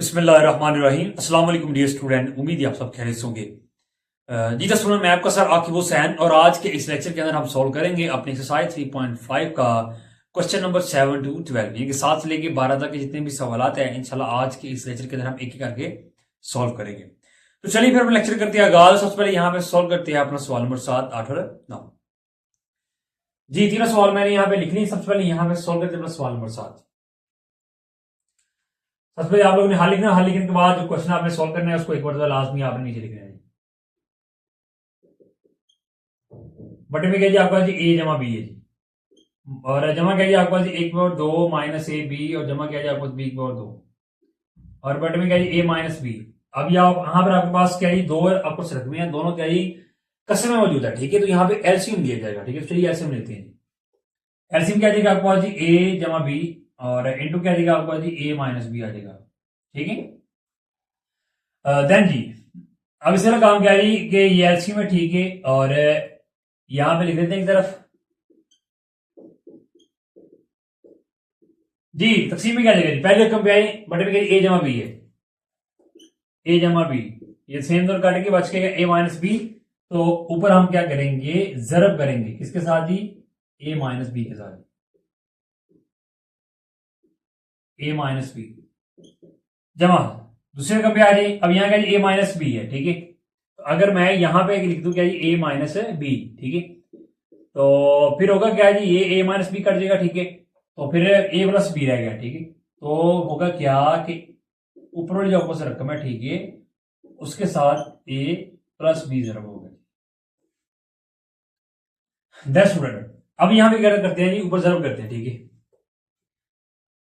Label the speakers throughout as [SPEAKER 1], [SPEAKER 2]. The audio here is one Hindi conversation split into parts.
[SPEAKER 1] बिस्मिल्लाहिर्रहमानिर्रहीम। अस्सलाम वालेकुम डियर स्टूडेंट, उम्मीद है आप सब खैरियत से होंगे। जी द स्टूडेंट, मैं आपका सर आकिब हुसैन और आज के इस लेक्चर के अंदर हम सॉल्व करेंगे अपने एक्सरसाइज 3.5 का क्वेश्चन नंबर 7 to 12 यानी कि 7 से लेके 12 तक के जितने भी सवाल हैं इंशाल्लाह आज के इस लेक्चर के अंदर हम एक एक करके सॉल्व करेंगे। तो चलिए फिर हम लेक्चर करते हैं आगाज। सबसे पहले यहाँ पे सॉल्व करते हैं अपना सवाल नंबर 7, 8 और 9। जी तीनों सवाल मैंने यहाँ पे लिख ली। सबसे पहले यहाँ पे सॉल्व करते हैं अपना सवाल नंबर 7। सबसे पहले आप लोगों ने हल लिखना, हल लिखने के बाद जो क्वेश्चन आपने सॉल्व करना है उसको एक बार लाजमी आपने नीचे लिखना है। बटे में क्या जी आपका जी ए जमा बी है जी, और जमा क्या जी आपका जी 1/2 माइनस ए बी, और जमा क्या जी आपको b/2, और बटे में क्या जी a माइनस बी। अब यहाँ पर आपके पास क्या जी दो आपको रकमें हैं, दोनों क्या जी कसर में मौजूद है, ठीक है। तो यहाँ पे एलसीएम लिया जाएगा, ठीक है। चलिए एलसीएम लेते हैं। एलसीएम क्या जाएगा आपको जी a जमा बी, और इंटू क्या जाएगा आपको जी a माइनस बी आ जाएगा, ठीक है। देन जी अब इसका काम क्या है जी कि ये एलसीएम है, ठीक है, और यहां पे लिख देते हैं एक तरफ जी। तकसीम में क्या जाएगा जी, पहले रकम पे आई बटे में ए जमा बी है, ए जमा बी, ये सेम दर काट के बच गया ए माइनस बी। तो ऊपर हम क्या करेंगे, जरब करेंगे किसके साथ जी, ए माइनस बी के साथ, ए माइनस बी जमा दूसरे रकम पे आ जाए। अब यहाँ क्या ए माइनस बी है, ठीक है। तो अगर मैं यहां पे लिख दूं क्या जी ए माइनस बी, ठीक है, तो फिर होगा क्या जी ये ए माइनस बी कट जाएगा, ठीक है। तो फिर ए प्लस बी रह गया, ठीक है। तो होगा क्या कि ऊपर वाली जो अपोजिट रकम है, ठीक है, उसके साथ ए प्लस बी जरब हो गया। That's student. अब यहां पे क्या करते हैं जी, ऊपर जरब करते हैं, ठीक है।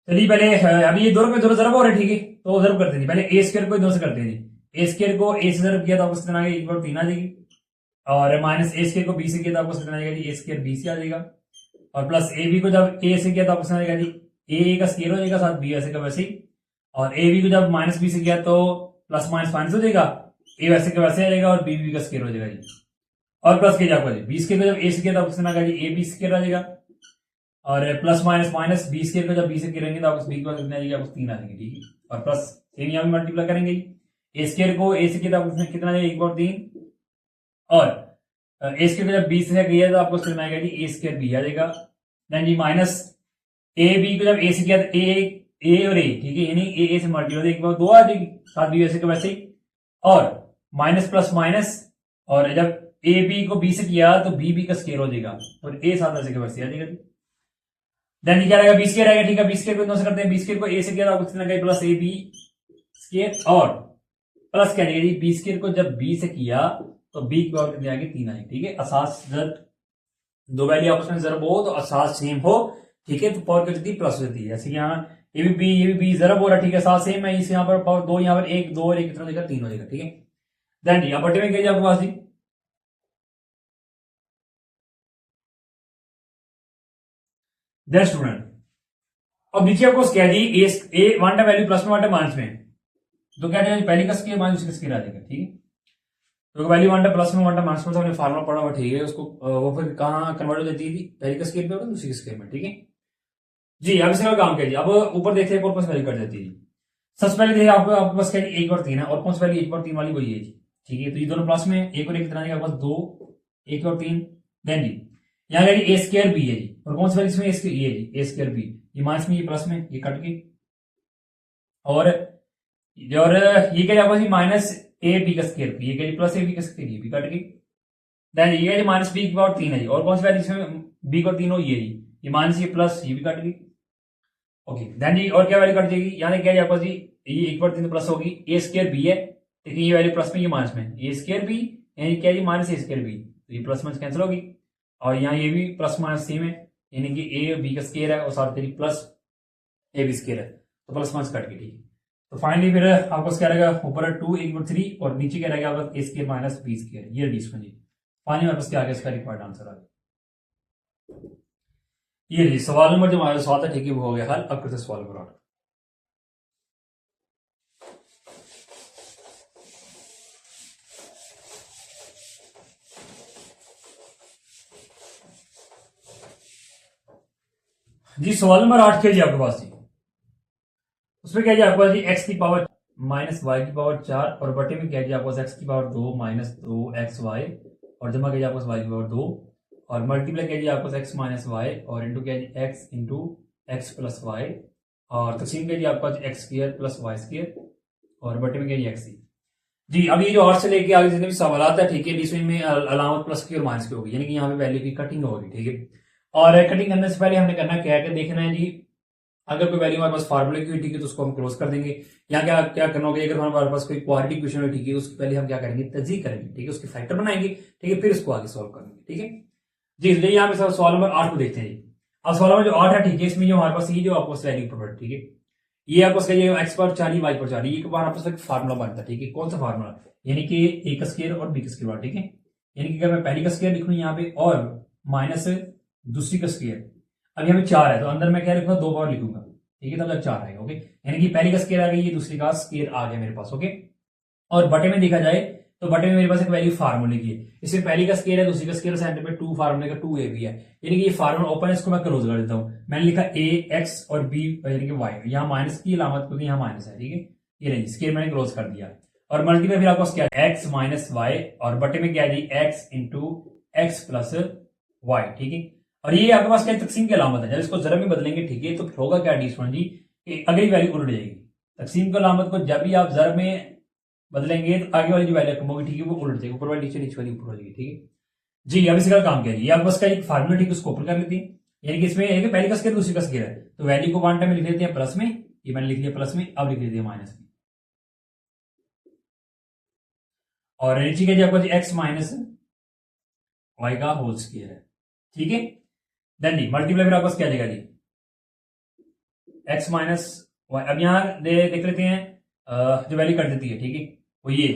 [SPEAKER 1] चलिए पहले अभी ये दोनों में दोनों जरब हो रहे हैं, ठीक है। तो जरब करते हैं पहले ए स्क्वायर को दो से करते हैं जी। ए स्क्वायर को ए से जरब किया तो आपको कितना आ गया, 1/3 आ जाएगी, और माइनस ए स्क्वायर को बी से किया तो आपको कितना आ जाएगा जी, ए स्क्वायर बी से आ जाएगा, और प्लस ए बी को जब ए से किया तो आपको कितना आ जाएगा जी, ए का स्क्वायर हो जाएगा साथ बी वैसे का वैसे ही, और ए बी को जब माइनस बी से किया तो प्लस माइनस माइनस हो जाएगा, ए वैसे का वैसे आ जाएगा, और बी बी का स्क्वायर हो जाएगा जी, और प्लस किया जाएगा जी बी स्क्वायर को जब ए से किया तो आपको कितना आ जाएगा जी, ए बी स्क्वायर आ जाएगा, और plus minus minus B square को जब बी से करेंगे तो आपको बी को कितना आ जाएगा, आपको 3 आ जाएंगे, ठीक है। और प्लस सेम यहाँ भी मल्टीप्लाई करेंगे, ए स्क्वायर को ए से किया तो आपको कितना आ जाएगा, 1/3, और ए स्क्वायर को जब बी से किया तो आपको कितना आएगा जी, ए स्क्वायर बी आ जाएगा। देन जी माइनस ए बी को जब ए से किया तो ए और ए, ठीक है, यानी ए से मल्टीप्लाई 1/2 आ जाएगी, साथ बी वैसे के वैसे ही, और माइनस प्लस माइनस, और जब ए बी को बी से किया तो बी बी का स्क्वायर हो जाएगा, और ए साथ वैसे के वैसे आ जाएगा। देन क्या रहेगा, बी स्क्वायर आएगा, ठीक है। बी स्क्वायर को दो से करते हैं, बी स्क्वायर को ए से किया तो आपको कितना आएगा, प्लस ए बी स्क्वायर, और प्लस क्या आएगा जी, बी स्क्वायर को जब बी से किया तो बी की पावर कितनी आएगी, 3 आएगी, ठीक है। असास जब दो वैल्यू आपस में जरब हो तो असास सेम हो, ठीक है, तो पावर क्या होती है, प्लस होती है। ऐसे यहाँ ये भी बी जरब हो रहा है, ठीक है, साथ सेम है। इस यहाँ पर पावर 2, यहाँ पर 1 2 और 1 कितना देगा, 3 हो जाएगा, ठीक है। देन जी बटे में क्या आपके पास जी, देन स्टूडेंट अब नीचे आपको क्या जी, ए वन टाइम वैल्यू प्लस में वन टाइम माइनस में, तो क्या जाएगा, पहले का स्क्वायर माइनस का स्क्वायर आ जाएगा, ठीक है। तो वैल्यू वन टाइम प्लस में वन टाइम माइनस में तो हमने फार्मूला पढ़ा हुआ, ठीक है। उसको वो फिर कहाँ कन्वर्ट हो जाती है, पहले का स्क्वायर पे होगा दूसरी के स्क्वायर में, ठीक है जी। अब इसका काम क्या जी, अब ऊपर देखते हैं कौन कौन सी वैल्यू कट जाती है। सबसे पहले देखिए आपके पास क्या 1/3 है, और कौन सी वैल्यू 1/3 वाली वही है जी, ठीक है। तो ये दोनों प्लस में, एक और एक कितना आपके पास 2, 1/3। देन जी यहाँ क्या ए स्क्वायर बी है जी, और कौन सी वैल्यू इसमें ये है जी, ए स्क्वायर बी, ये माइनस में ये प्लस में, ये कट के, और ये क्या आपका जी माइनस ए बी का स्क्वायर, ये क्या प्लस ए बी का स्क्वायर, ये भी कट के। देन ये माइनस बी की पावर 3 है जी, और कौन सी वैल्यू इसमें बी को 3 हो, ये माइनस ये प्लस ये भी कट गई, ओके। देन जी और क्या वैल्यू कट जाएगी, यहाँ क्या है आपका जी, ये 1/3 प्लस होगी, ए स्क्वायर बी है, लेकिन ये वैल्यू प्लस में, ये माइनस में, ए स्क्वायर बी यानी क्या जी माइनस ए स्क्वायर बी, तो ये प्लस माइनस कैंसिल होगी, और यहाँ ये भी प्लस माइनस सेम है, यानी कि ए बी का स्क्वायर है और साथ में प्लस ए बी स्क्वायर है, तो प्लस माइनस कट के, ठीक है। तो फाइनली फिर आपको क्या रहेगा, ऊपर 2 1/3, और नीचे क्या रहेगा आपका ए स्क्वायर माइनस बी स्क्वायर, ये डी स्क्वायर जी। फाइनली हमारे पास क्या आ गया, इसका रिक्वायर्ड आंसर आ गया। ये जी सवाल नंबर जो हमारा सवाल था, ठीक है, वो हो गया हल। अब करते सवाल नंबर 8। जी सवाल नंबर 8 क्या जी आपके पास जी, उसमें क्या जी आपके पास जी एक्स की पावर माइनस वाई की पावर 4 और बटे में क्या दिया आपको एक्स की पावर 2 माइनस 2xy और जमा किया आपको वाई की पावर 2 और मल्टीप्लाई किया दिया आपको एक्स माइनस वाई और इंटू क्या X into X plus Y और तकसीम किया दिया आपका X square plus Y square और बटे में क्या एक्स जी। अब ये जो और से लेके आगे जितने भी सवाल है ठीक है इसमें में अलामत प्लस की और माइनस की होगी यानी कि यहाँ पे वैल्यू की कटिंग होगी ठीक है। और कटिंग करने से पहले हमने करना क्या है कि देखना है जी अगर कोई वैल्यू हमारे पास फार्मूले की हुई ठीक है तो उसको हम क्लोज कर देंगे। यहाँ क्या क्या करना होगा अगर हमारे पास कोई क्वाड्रेटिक इक्वेशन है ठीक है उसकी पहले हम क्या करेंगे तजीह करेंगे ठीक है उसके फैक्टर बनाएंगे ठीक है फिर उसको आगे सॉल्व करेंगे ठीक है जी। इसलिए यहाँ पे सवाल नंबर 8 को देखते हैं जी। अब सवाल नंबर जो 8 है ठीक है इसमें जो हमारे पास ये जो आपको वैल्यू प्रोवाइड ठीक है ये आपको कहिए एक्स पर 4 वाई पर 4 ये हमारे पास एक फार्मूला बनता है ठीक है। कौन सा फार्मूला यानी कि ए का स्क्वायर और बी का स्क्वायर ठीक है यानी कि अगर मैं पहली का स्क्वायर लिखूं यहाँ पे और माइनस दूसरी का स्क्वायर अब यहाँ पे 4 है तो अंदर मैं क्या लिखूंगा 2 बार लिखूंगा ठीक है तब 4 आएगा ओके यानी कि पहली का स्क्वायर आ गई ये दूसरी का स्क्वायर आ गया मेरे पास ओके। और बटे में देखा जाए तो बटे में मेरे पास एक वैल्यू फार्मूले की है इसमें पहली का स्क्वायर है दूसरी का स्क्वायर सेंटर पे 2 फार्मूले का 2a भी है यानी कि ये फार्मूला ओपन है इसको मैं क्लोज कर देता हूं। मैंने लिखा a x और b यानी कि y यहाँ माइनस की अलामत क्योंकि यहाँ माइनस है ठीक है ये नहीं स्क्वायर मैंने क्लोज कर दिया और मल्टीप्लाई फिर आपको क्या x माइनस वाई और बटे में क्या है x into X plus Y ठीक है। और ये आपके पास क्या तकसीम की अलामत है जब इसको जरा में बदलेंगे ठीक है तो फिर होगा क्या डी स्टूडेंट जी कि अगली वैल्यू उलट जाएगी। तकसीम की अलामत को जब भी आप जरा में बदलेंगे तो आगे वाली जो वैल्यू रकम होगी ठीक है वो उलट जाएगी ऊपर वाली नीचे वाली ऊपर हो जाएगी ठीक है जी। अब इसी का काम करिए आप बस का एक फार्मूला ठीक है उसको ओपन कर लेते हैं यानी कि इसमें एक पहली का स्क्वायर दूसरी का स्क्वायर है तो वैल्यू को 1 टाइम में लिख देते हैं प्लस में ये मैंने लिख दिया प्लस में अब लिख देते हैं माइनस में और नीचे का आपको एक्स माइनस वाई का होल स्क्वायर है ठीक है। देन डी मल्टीप्लाई फिर आपको क्या देगा जी एक्स माइनस वाई। अब यहां देख लेते हैं जो वैल्यू कर देती है ठीक है वो ये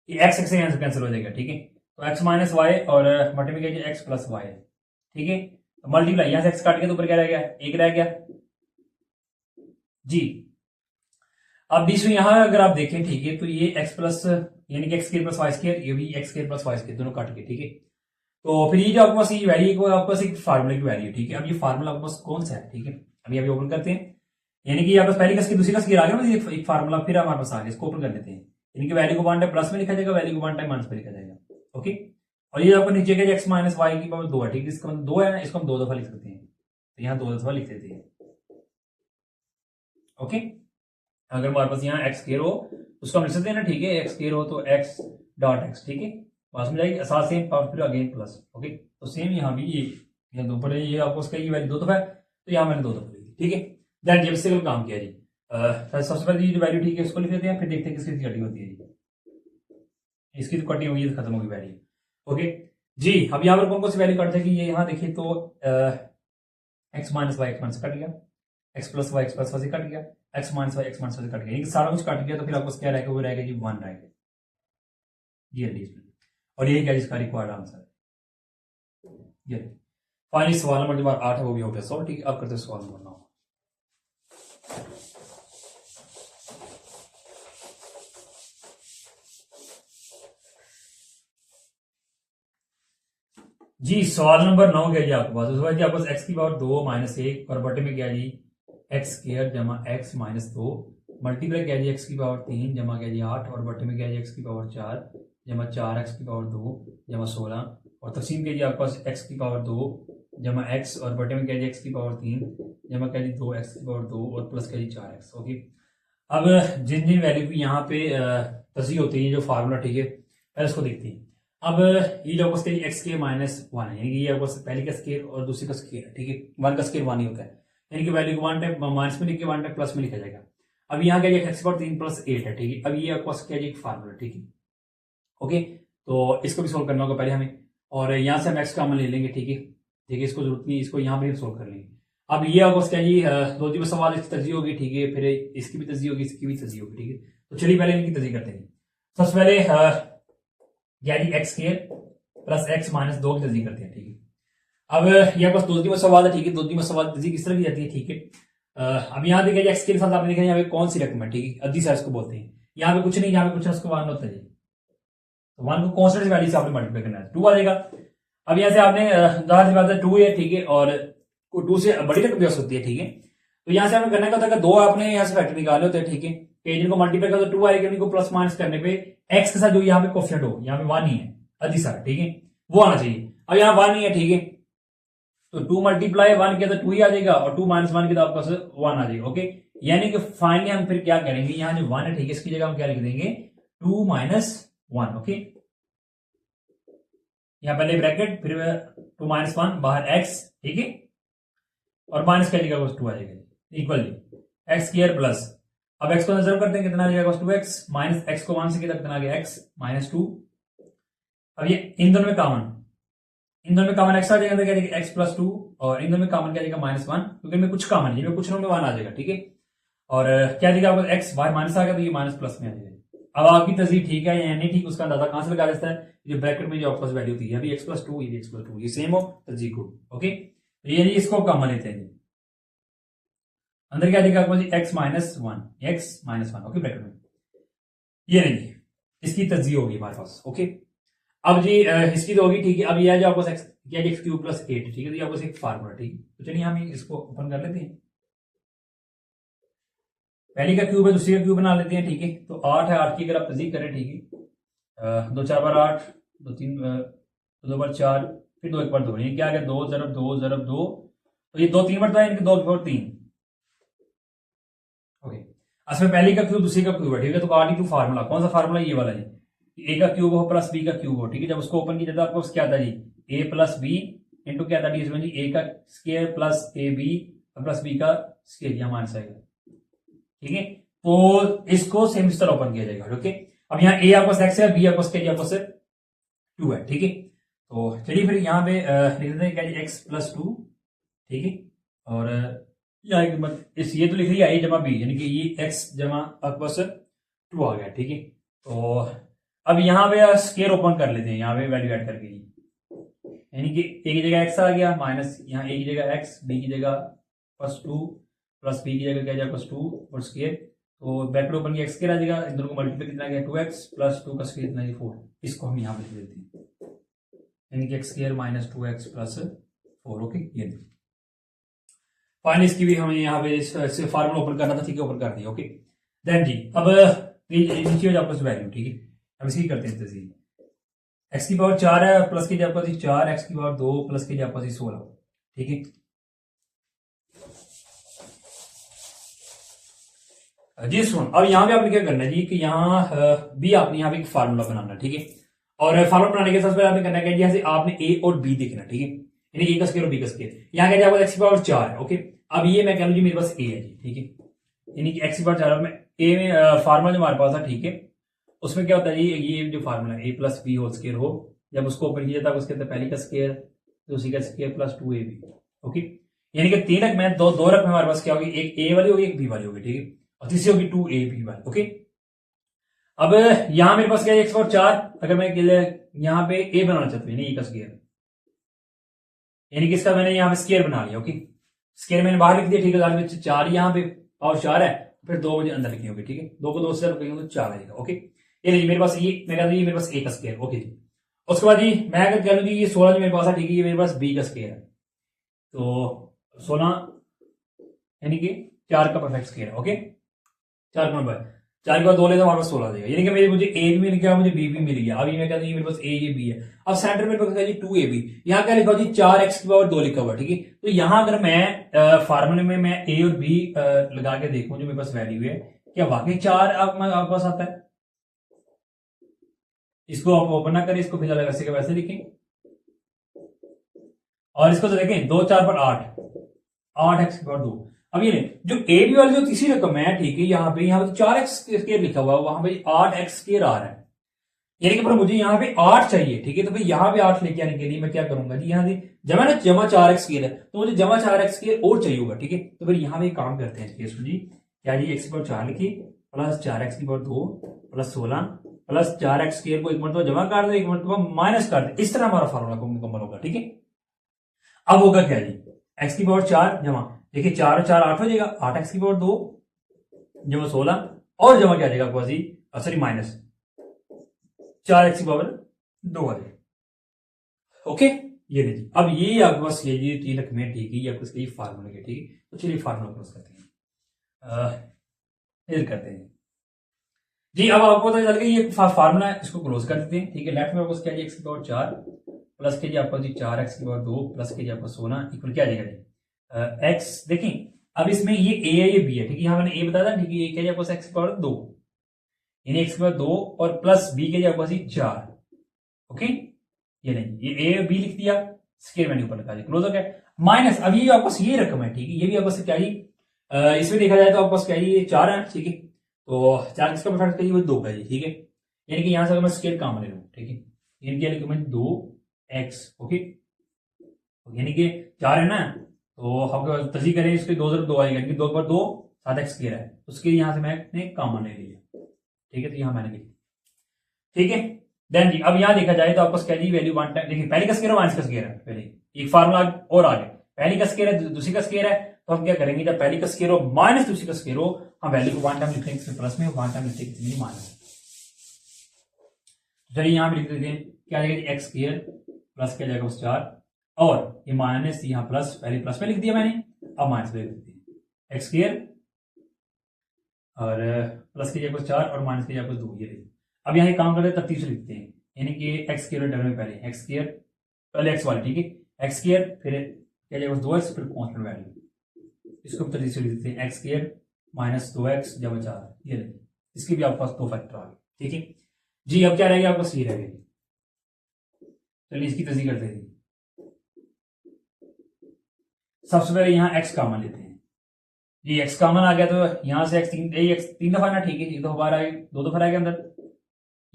[SPEAKER 1] एक्स एक्स यहां से कैंसिल हो जाएगा ठीक है तो एक्स माइनस वाई और मल्टीप्लाई कीजिए एक्स प्लस वाई ठीक है। मल्टीप्लाई यहां से एक्स काट के तो ऊपर क्या रह गया एक रह गया जी। अब बीच में यहां अगर आप देखें ठीक है तो ये एक्स प्लस यानी कि X square plus Y square ये भी X square plus Y square दोनों काट के ठीक है। तो फिर ये जो आपके पास ये वैल्यू को आपके पास एक फार्मूले की वैल्यू ठीक है। अब ये फार्मूला आपके पास कौन सा है ठीक है अभी ओपन करते हैं यानी कि यहाँ पर पहली का स्क्वायर दूसरी का स्क्वायर आ गया एक फार्मूला फिर हमारे पास आ गया इसको ओपन कर लेते हैं यानी कि वैल्यू को 1 टाइम प्लस में लिखा जाएगा वैल्यू को 1 टाइम माइनस में लिखा जाएगा ओके। और ये आपको नीचे का एक्स माइनस वाई की पावर 2 है ठीक है इसका मतलब 2 है ना इसको हम 2 दफा लिख सकते हैं तो यहाँ 2 दफा लिख देते हैं ओके। अगर हमारे पास यहाँ एक्स स्क्वायर हो उसको हम लिख सकते हैं ना ठीक है एक्स स्क्वायर हो तो एक्स डॉट एक्स ठीक है पास में जाएगी साथ सेम पावर फिर अगेन प्लस ओके। तो सेम यहाँ भी ये दो पर ये आपको उसका ये वैल्यू 2 दफा है तो यहाँ मैंने 2 दफा लिखी ठीक है। दैट जब इससे काम किया जी सबसे पहले जो वैल्यू ठीक है उसको लिख देते हैं फिर देखते हैं किसकी कटिंग होती है जी इसकी तो कटिंग होगी तो खत्म होगी वैल्यू ओके जी। अब यहाँ पर कौन कौन सी वैल्यू काटते हैं कि ये यहाँ देखिए तो X minus Y X minus cut गया एक्स प्लस वाई से कट गया X minus Y X minus से कट गया ये सारा कुछ कट गया तो फिर आपको क्या रहेगा वो रहेगा जी 1 रहेगा ये और यही क्या जिसका रिक्वायर्ड आंसर है ये। फाइनली सवाल नंबर जो 8 है वो भी हो गया सॉल्व ठीक है। अब करते हैं सवाल नंबर 9 जी। सवाल नंबर 9 क्या जी आपके पास उसके बाद जी आपके पास एक्स की पावर 2 माइनस 1 और बटे में क्या जी एक्स स्क्वायर जमा एक्स माइनस 2 मल्टीप्लाई क्या जी एक्स की पावर 3 जमा क्या जी 8 और बटे में क्या जी एक्स की पावर 4 जमा 4 एक्स की पावर 2 जमा 16 और तकसीम क्या जी आपके पास एक्स की पावर 2 जमा एक्स और बटे में क्या जी एक्स की पावर 3 जमा क्या जी 2 एक्स की पावर 2 और प्लस क्या जी 4 एक्स ओके। अब जिन जिन वैल्यू की यहाँ पे तस्वीर होती है जो फार्मूला ठीक है पहले उसको देखते हैं। अब ये जो आपको एक्स के माइनस 1 है यानी कि ये आपको पहली का स्केयर और दूसरी का स्केयर है ठीक है 1 का स्केयर 1 ही होता है यानी कि वैल्यू को 1 टाइम माइनस में लिख के 1 टाइम प्लस में लिखा जाएगा। अब यहाँ क्या एक्स पावर 3 प्लस 8 है ठीक है। अब ये आपको क्या एक फार्मूला ठीक है ओके। तो इसको भी सोल्व करना होगा पहले हमें और यहाँ से हम एक्स कॉमन ले लेंगे ठीक है इसको जरूरत नहीं इसको यहाँ पर सोल्व कर लेंगे। अब ये आपको क्या जी 2 में सवाल इसकी तर्जीह होगी ठीक है फिर इसकी भी तर्जीह होगी इसकी भी तर्जीह होगी ठीक है। तो चलिए पहले इनकी तर्जीह करते हैं। सबसे पहले यानी x square plus x minus 2 की तर्जीह करते हैं ठीक है। अब यहाँ पास 2 में सवाल है ठीक है 2 में सवाल तर्जीह किस तरह की जाती है ठीक है। अब यहाँ देखिए एक्स के साथ आपने देखा यहाँ पे कौन सी रकम है ठीक है अद्दी साइज को बोलते हैं यहाँ पे कुछ नहीं यहाँ पे कुछ है उसको 1 होता है तो 1 को कॉन्स्टेंट वैल्यू से आपने मल्टीप्लाई करना है 2 आ जाएगा। अब यहाँ से आपने जाहिर सी बात है 2 है ठीक है और 2 से बड़ी रकम भी हो सकती है ठीक है। तो यहाँ से आपने करना क्या होता है 2 आपने यहाँ से फैक्टर निकाले होते हैं ठीक है कि जिनको मल्टीप्लाई करो तो 2 आएगा, इनको प्लस माइनस करने पे एक्स के साथ जो यहाँ पे कोफिशिएंट हो, यहाँ पे 1 ही है अधिसार, ठीक है, वो आना चाहिए। अब यहाँ 1 ही है, ठीक है, तो 2 मल्टीप्लाई 1 किया तो 2 ही आ जाएगा, और 2 माइनस 1 किया तो आपका 1 आ जाएगा। ओके, यानी कि फाइनली हम फिर क्या करेंगे, यहाँ जो 1 है, ठीक है, इसकी जगह हम क्या लिख देंगे 2 माइनस 1। ओके, यहाँ पहले ब्रैकेट, फिर 2 माइनस 1 बाहर x, ठीक है, और माइनस का जगह 2 आ जाएगा, इक्वल एक्स स्क्वायर प्लस, अब x को नजर करते हैं, कितना आ जाएगा 2x माइनस x को 1 से कितना आ गया x माइनस 2। अब ये इन दोनों में कॉमन x आ जाएगा, तो क्या जाएगा x प्लस 2, और इन दोनों में कॉमन क्या जाएगा माइनस 1, क्योंकि इनमें कुछ कॉमन है, कुछ में 1 आ जाएगा, ठीक है, और क्या जाएगा आपको x बाहर माइनस आ गया, तो ये माइनस प्लस में आ जाएगा। अब आपकी तस्वीर ठीक है या नहीं ठीक, उसका अंदाजा कहां से लगा सकता है, जो ब्रैकेट में जो आपके पास वैल्यू थी, अभी x प्लस 2, ये x प्लस 2, ये सेम हो तस्वीर गुड। ओके, ये इसको कॉमन लेते हैं, अंदर क्या दिखा आपको जी x माइनस 1, ओके, ब्रैकेट में ये नहीं, इसकी तस्वीर होगी हमारे पास। ओके, अब जी इसकी तो होगी, ठीक है, अब ये जो आपको x क्यूब प्लस 8, ठीक है, तो ये आपको एक फार्मूला, ठीक है, तो चलिए हम इसको ओपन कर लेते हैं, पहली का क्यूब है, दूसरी का क्यूब बना लेते हैं, ठीक है, तो 8 है, 8 की अगर आप तस्दीक करें, ठीक है, 2 4 बार 8, 2 3 2 बार 4, फिर 2 1 बार 2, ये क्या आ गया 2 ज़रब 2 ज़रब 2, तो ये 2 3 बार, तो इनके 2 और 3। ओके, असमें पहली का क्यूब दूसरी का क्यूब है, ठीक है, तो आर टी टू फार्मूला, कौन सा फार्मूला, ये वाला जी, ए का क्यूब हो प्लस बी का क्यूब हो, ठीक है, जब उसको ओपन किया जाता है आपको क्या था जी, ए प्लस बी इंटू क्या था जी, इसमें जी ए का square plus A B plus B का स्क्वायर, यहाँ माइनस आएगा, ठीक है, तो इसको सेम इस तरह ओपन किया जाएगा। ओके, अब यहाँ ए आपको एक्स है, बी आपको आपको 2 है, ठीक है, तो चलिए फिर यहाँ पे लिख देते हैं क्या जी एक्स प्लस 2, ठीक है, और यहाँ इस ये तो लिख लिया ए जमा बी, यानी कि ये एक्स जमा आपके पास 2 आ गया, ठीक है, तो अब यहाँ पे स्क्वायर ओपन कर लेते हैं, यहाँ पे वैल्यू ऐड करके, यानी कि ए की जगह एक्स आ गया माइनस, यहाँ ए की जगह एक्स, बी की जगह प्लस 2 प्लस बी की जगह क्या जाएगा प्लस 2 और स्क्वायर, तो ब्रैकेट ओपन की एक्स स्क्वायर आ जाएगा, इन दोनों को मल्टीप्लाई कितना गया 2x प्लस 2 का स्क्वायर कितना है 4, इसको हम यहाँ पे लिख देते हैं, यानी कि X square minus 2x plus 4। Okay, ये फाइनली इसकी भी हमें यहाँ पे फार्मूला ओपन करना था, ठीक है, ओपन कर दिया। ओके, देन जी अब नीचे हो जाए आपको वैल्यू, ठीक है, अब इसकी करते हैं तस्वीर, एक्स की पावर 4 है, प्लस की आपको 4, एक्स की पावर 2 प्लस की आपको 16, ठीक है, जी सुन, अब यहाँ पे आपने क्या करना है जी, कि यहाँ भी आपने यहाँ पे एक फार्मूला बनाना, ठीक है, और फार्मूला बनाने के साथ आपने करना है जैसे आपने ए और बी देखना, ठीक है, यानी ए का स्क्वायर और बी का स्क्वायर, यहाँ क्या आपको एक्स की पावर 4 है। ओके, अब ये मैं कह लूँ जी मेरे पास ए है जी, ठीक है, यानी कि एक्स की पावर 4 में ए में फार्मूला जो हमारे पास था, ठीक है, उसमें क्या होता है जी, ये जो फार्मूला ए प्लस बी होल स्क्वायर हो, जब उसको ओपन किया जाता है उसके अंदर पहली का स्क्वायर दूसरी का स्क्वायर प्लस 2ab। ओके, यानी कि 3 रकम में दो रकम हमारे पास क्या होगी, एक ए वाली होगी एक बी वाली होगी, ठीक है, और तीसरी होगी 2ab वाली। ओके, अब यहां मेरे पास क्या है एक्स पावर 4, अगर मैं यहां पे ए बनाना चाहता हूं, ए का स्क्वायर, यानी कि इसका मैंने यहां पे स्क्वायर बना लिया। ओके, स्क्वायर मैंने बाहर लिख दिया, ठीक है, 4 यहां पे पावर 4 है, फिर 2 मुझे अंदर लिखनी होगी, ठीक है, 2 को 2 से रुकेंगे तो 4 आएगा। ओके, ये मेरे पास ये मेरे पास ए का स्क्वायर। ओके जी, उसके बाद जी मैं अगर कह लूँ ये 16 जो मेरे पास है, ठीक है, ये मेरे पास बी का स्क्वायर है, तो 16 यानी कि 4 का परफेक्ट स्क्वायर है। ओके, 4 का नंबर 4 के बाद 2 लेते हमारे पास 16 आ जाएगा, यानी कि मुझे ए भी मिल गया, मुझे बी भी मिल गया। अभी मैं कहता हूँ मेरे पास ए ये बी है, अब सेंटर में जी 2ab, यहाँ क्या लिखा जी 4x की पावर 2 लिखा हुआ, ठीक है, तो यहाँ अगर मैं फार्मूले में मैं ए और बी लगा के देखूं जो मेरे पास वैल्यू है, क्या वाकई 4 आपके पास आता है, इसको आप ओपन ना करें, इसको फिलहाल वैसे के वैसे लिखें, और इसको तो देखें 2 4 पर 8x की पावर 2। अब ये जो ए बी वाली जो तीसरी रकम है, ठीक है, यहाँ पे तो 4x स्क्वायर लिखा हुआ है, वहां पे 8x स्क्वायर आ रहा है, यानी कि पर मुझे यहाँ पे 8 चाहिए, ठीक है, तो भाई यहाँ पे 8 लेके आने के लिए मैं क्या करूंगा जी, यहाँ जमा 4x स्क्वायर है, तो मुझे जमा 4x स्क्वायर और चाहिए होगा, ठीक है, तो फिर यहाँ पे काम करते हैं जी, क्या जी एक्स की पावर 4 लिखी प्लस 4x की power 2 plus 16 plus 4x square को एक मरतबा जमा कर दो, एक मरतबा माइनस कर दो, इस तरह हमारा फार्मूला मुकम्मल होगा। ठीक है, अब होगा क्या जी, x की पावर 4 जमा, देखिए 4 और 4 8 हो जाएगा, 8x की पावर 2 जमा 16 और जमा क्या आ जाएगा आपको जी, सॉरी माइनस 4x की पावर 2 आ जाएगा। ओके, ये लीजिए, अब ये आपके पास ये 3 रकमें, ठीक है, ये आपके इसके फार्मूले के, ठीक है, तो चलिए फार्मूला क्रॉस करते हैं, करते हैं। जी अब आपको पता चल गया ये फार्मूला है, इसको क्लोज कर देते हैं। ठीक है, लेफ्ट में आपको क्या जी एक्स की पावर 4 प्लस के जी आपको जी 4 एक्स की पावर 2 प्लस के जी आपको 16 इक्वल क्या आ जाएगा जी एक्स। देखिए अब इसमें ये ए है ये बी है, ठीक है, यहाँ मैंने ए बताया था, ठीक है, ये क्या जी आपको एक्स की पावर 2 यानी एक्स की पावर 2 और प्लस बी के जी आपको जी 4। ओके, ये नहीं, ये ए बी लिख दिया, स्केयर मैंने ऊपर लिखा, क्लोज हो गया। माइनस अब ये आपको ये रकम है, ठीक है, ये भी आपको क्या जी इसमें देखा जाए तो आपको क्या जी 4 है, ठीक है, तो 4 किसका फैक्टर करिए वो 2 का जी, ठीक है, यानी कि यहां से अगर मैं स्केयर काम ले लूं, ठीक है, यानी कि लिखूं मैं 2 एक्स। ओके, यानी कि 4 है ना, तो हम तजी करें इसके 2 2 आएगा, यानी कि 2 पर 2 7 एक्स स्केयर है, उसके यहां से मैंने कॉमन ले लिया, ठीक है, तो यहां मैंने लिखा, ठीक है। देन जी अब यहां देखा जाए तो आपको क्या जी वैल्यू वन टाइम, देखिए पहले का स्केयर है माइनस का स्केयर है, पहले एक फार्मूला और आगे, पहली का स्केयर है दूसरी का स्केयर है, तो हम क्या करेंगे जब पहली का स्केयर हो माइनस दूसरी का स्केयर हो, हम वैल्यू को वन टाइम लिख लेंगे प्लस में, वन टाइम लिख लेंगे माइनस। चलिए यहां पे लिख देते हैं क्या आ जाएगा एक्स स्केयर प्लस क्या जाएगा 4 और ये माइनस यहाँ प्लस, पहले प्लस में लिख दिया मैंने, अब माइनस में लिख देते हैं एक्स स्केयर और प्लस की जगह 4 और माइनस की जगह 2। ये अब यहाँ काम करते हैं तरतीब से लिखते हैं, यानी कि एक्स स्केयर डर में पहले एक्स स्केयर, पहले एक्स वाले, ठीक है, एक्स स्केयर फिर क्या जाएगा 2x फिर कॉन्स्टेंट वैल्यू, इसको तरतीब से लिख देते हैं एक्स स्केयर माइनस 2x जब 4। ये देखिए इसके भी आपके पास 2 फैक्टर आ गए, ठीक है जी। अब क्या रहेगा आपका सी रहेगा, चलिए इसकी तस्दीक करते हैं। सबसे पहले यहाँ x कॉमन लेते हैं जी, x कॉमन आ गया तो यहाँ से x तीन दफा ना, ठीक है, एक दफा बाहर आ गया, 2 दफा रह गया अंदर,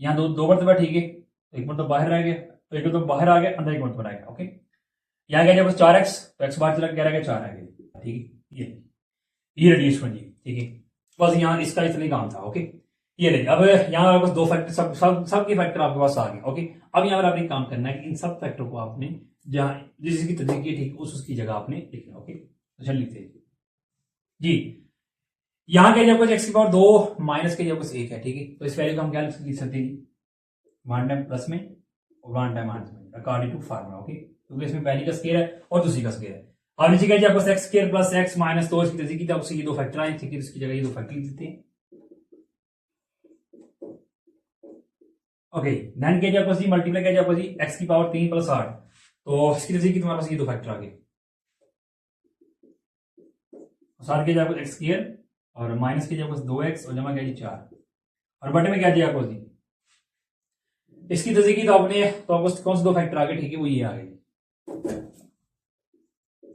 [SPEAKER 1] यहाँ दो मरतबा, ठीक है, एक मरतबा बाहर रह गया, तो एक मरतबा बाहर आ गया अंदर, एक मरतबा रह गया। ओके, यहाँ गया जब 4x तो x बाहर चला गया, रह गया 4 आ गया, ठीक है, ये रेडियस बन जी, ठीक है, बस यहाँ इसका इतना काम था। ओके, ये देखिए अब यहाँ बस 2 फैक्टर सबके फैक्टर आपके पास आ गए। ओके, अब यहाँ पर आपने काम करना है कि इन सब फैक्टर को आपने जहां जिसकी तरीके की ठीक उसकी जगह आपने लिखना। ओके, तो चल लिखते हैं जी। यहाँ क्या जब एक्स की पावर 2 माइनस के जब 1 है, ठीक है, तो इस वैल्यू को हम क्या लिख सकते हैं जी, 1 टाइम प्लस में और 1 टाइम माइनस में अकॉर्डिंग टू फार्मूला। ओके, क्योंकि इसमें पहली का स्केयर है और दूसरी का स्केयर है। और नीचे क्या आपको x square plus x minus 2 इसकी तरीके की आपको ये 2 फैक्टर आए, ठीक है, इसकी जगह ये 2 फैक्टर लिख देते हैं। ओके, देन क्या आपको मल्टीप्लाई क्या आपको एक्स की पावर 3 प्लस 8, तो इसकी तरीके की तुम्हारे पास ये 2 फैक्टर आ गए, साथ के आपको एक्स स्केयर और माइनस के आपको 2x और जमा क्या जी 4 और बटे में क्या जी आपको इसकी तरीके की तो आपको कौन से 2 फैक्टर आ गए, ठीक है, वो ये आ गए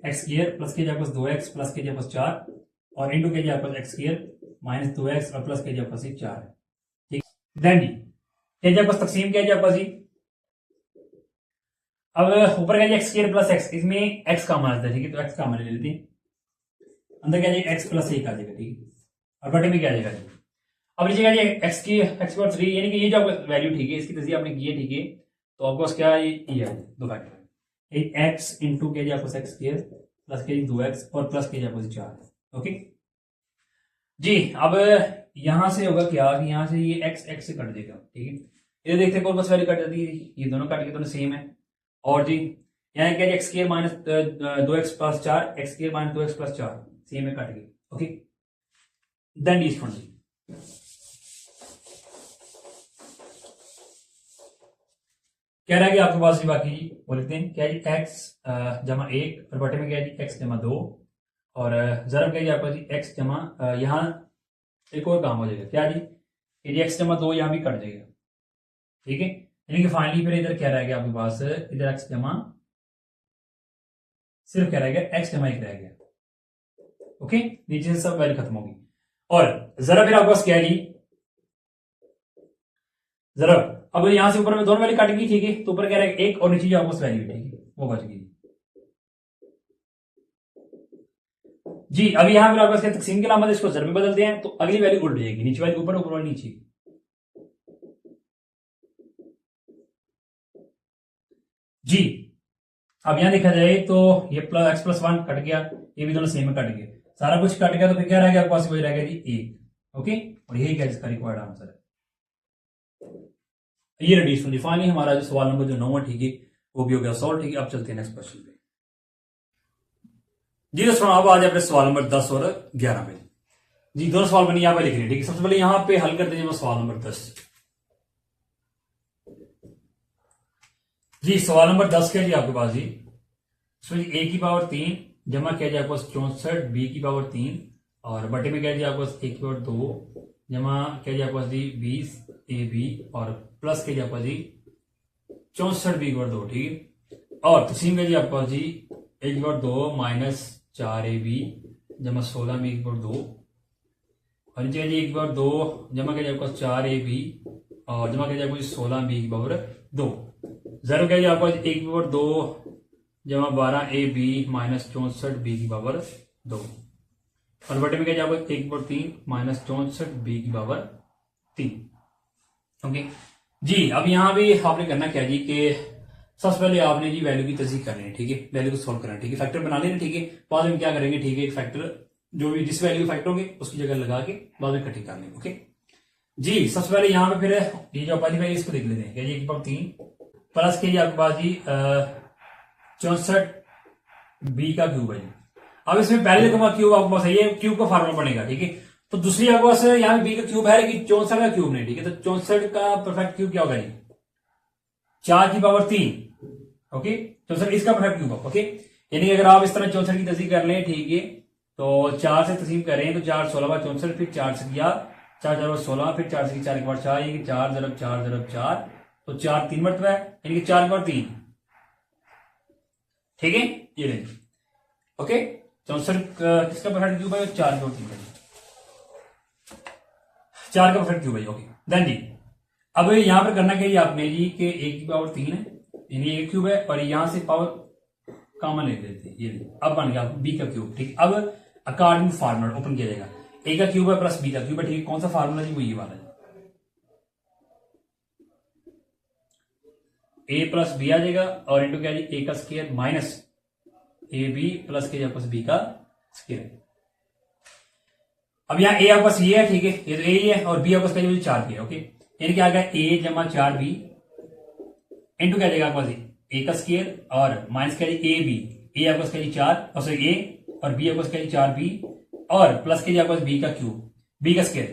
[SPEAKER 1] एक्स स्केयर प्लस के आपको 2x प्लस के आपको 4 और इंटू के आपको एक्स स्केयर माइनस 2x और प्लस के आपको 4 है, ठीक। देन जी क्या आपको तकसीम क्या जी आपको जी, अब ऊपर क्या एक्स स्केयर प्लस एक्स, इसमें एक्स कॉमन आता है, ठीक है, तो एक्स कॉमन ले लेते हैं, अंदर क्या जाएगा एक्स प्लस 1 आ जाएगा, ठीक है, और बटे में क्या आ जाएगा, अब लीजिएगा ये एक्स की एक्स पावर 3 यानी कि ये जो वैल्यू, ठीक है, इसकी तस्दीक आपने की है, ठीक है, तो आपको क्या ये है 2 फैक्टर एक एक्स इंटू के जी आपको एक्स स्क्वायर प्लस के जी 2x और प्लस के जी आपको 4। ओके जी, अब यहां से होगा क्या कि यहां से ये एक्स एक्स से कट देगा, ठीक है, ये देखते हैं कौन सी वैल्यू कट जाती है, ये दोनों कट के दोनों सेम है। और जी यहाँ क्या x square minus 2x plus 4 x square minus 2x plus 4 same है, कट गई। ओके, देन डी स्टूडेंट क्या रह गया आपके पास जी, बाकी जी वो लिखते हैं क्या जी एक्स जमा 1 और बटे में क्या जी एक्स जमा 2 और जरब क्या जी आपका जी एक्स जमा यहाँ एक और काम हो जाएगा क्या जी, ये एक्स जमा 2 यहाँ भी कट जाएगा, ठीक है, यानी कि फाइनली फिर इधर क्या रहेगा आपके पास, इधर एक्स जमा सिर्फ क्या रहेगा एक्स जमा 1 रह गया। ओके, नीचे से सब वैल्यू खत्म होगी और जरा फिर आपके पास क्या है जी जरा, अब यहां से ऊपर में दोनों वैल्यू कट गई, ठीक है, तो ऊपर क्या रहेगा 1 और नीचे जो आपको वैल्यू, ठीक है, वो बच गई जी। अभी यहां पर आपका तकसीम के नाम इसको जर में बदलते हैं तो अगली वैल्यू उल्ट जाएगी, नीचे वाली ऊपर, ऊपर वाली नीचे। जी अब यहां देखा जाए तो ये प्लस एक्स प्लस 1 कट गया, ये भी दोनों सेम में कट गए, सारा कुछ कट गया, तो फिर क्या रह गया आपके पास, वही रह गया जी 1। ओके, और यही क्या इसका रिक्वायर्ड आंसर है, ये रेडियस होगी। फाइनली हमारा जो सवाल नंबर जो 9 है, ठीक है, वो भी हो गया सॉल्व, ठीक है। अब चलते हैं नेक्स्ट क्वेश्चन पे जी दोस्तों, अब आज अपने सवाल नंबर 10 और 11 में। जी दोनों सवाल बने यहाँ पे लिख रहे हैं, ठीक है। सबसे पहले यहाँ पे हल करते हैं सवाल नंबर 10। जी सवाल नंबर 10 क्या जी आपके पास जी, इसमें a की पावर 3 जमा किया जाए आपके पास 64 b की पावर 3 और बटे में क्या जी आपके पास a की पावर 2 जमा किया जाए आपके पास जी 20 ab और प्लस किया जाए आपके पास जी 64 b की पावर 2, ठीक है। और तकसीम किया जी आपके पास जी a की पावर 2 माइनस 4ab जमा 16 b की पावर 2 और नीचे जी a की पावर 2 जमा किया जाए आपके पास 4ab और जमा किया जाए आपको 16 b की पावर 2 जरूर क्या जी आपको एक की पावर 2 जमा 12 ए बी माइनस 64 बी की पावर 2 और बटे में क्या जी आपको एक की पावर 3 माइनस 64 बी की पावर 3। ओके जी, अब यहां भी आपने करना क्या जी कि सबसे पहले आपने जी वैल्यू की तस्दीक करनी है, ठीक है। वैल्यू को सॉल्व करना है, ठीक है। फैक्टर बना लेना, ठीक है। बाद में क्या करेंगे, ठीक है, एक फैक्टर जो भी जिस वैल्यू फैक्टर होंगे उसकी जगह लगा के बाद में कटिंग कर लेंगे। ओके जी, सबसे पहले यहाँ पे फिर ये जो अपाजी इसको देख लेते हैं क्या जी, एक की पावर 3 प्लस के जी आपके पास जी 64 बी का क्यूब है जी। अब इसमें पहले तो क्यूब आपके पास है, ये क्यूब का फार्मूला बनेगा, ठीक है। तो दूसरी आपके पास यहाँ बी का क्यूब है लेकिन 64 का क्यूब नहीं, ठीक है। तो 64 का परफेक्ट क्यूब क्या होगा जी, 4 की पावर 3, ओके। 64 इसका परफेक्ट क्यूब है, ओके। यानी अगर आप इस तरह 64 की तस्दीक कर लें, ठीक है, तो 4 से तस्दीक करें तो 4 16 बार 64, फिर 4 से किया 4 4 16, फिर 4 से 4 के बाद 4, 4 जरब 4 जरब 4, तो 4 3 मरतबा है, यानी कि 4 की पावर 3, ठीक है। ये लेंगे, ओके। 64 किसका परफेक्ट क्यूब है, 4 की पावर 3 का, 4 का परफेक्ट क्यूब है, ओके। देन जी अब यहां पर करना क्या आपने जी कि a की पावर 3 है, यानी a क्यूब है, और यहां से पावर कॉमन ले लेते हैं, ये अब बन गया b का क्यूब, ठीक। अब अकॉर्डिंग फार्मूला ओपन किया जाएगा, a का क्यूब है प्लस b का क्यूब है, ठीक है। कौन सा फार्मूला जी, वो ये वाला है, a प्लस बी आ जाएगा और इंटू क्या जी a का square minus A B plus के आपस b का स्क्वायर। अब यहाँ a आपके पास ये है, ठीक है, ये तो a ही है, और b आपके पास 4 है, ओके। यानी क्या आ गया a जमा 4 b इंटू क्या जाएगा आपके पास a का स्क्वायर और माइनस क्या ए बी, a आपके पास 4 और सॉरी a और b आपके पास 4 b और प्लस के आपके पास b का क्यूब, b का स्क्वायर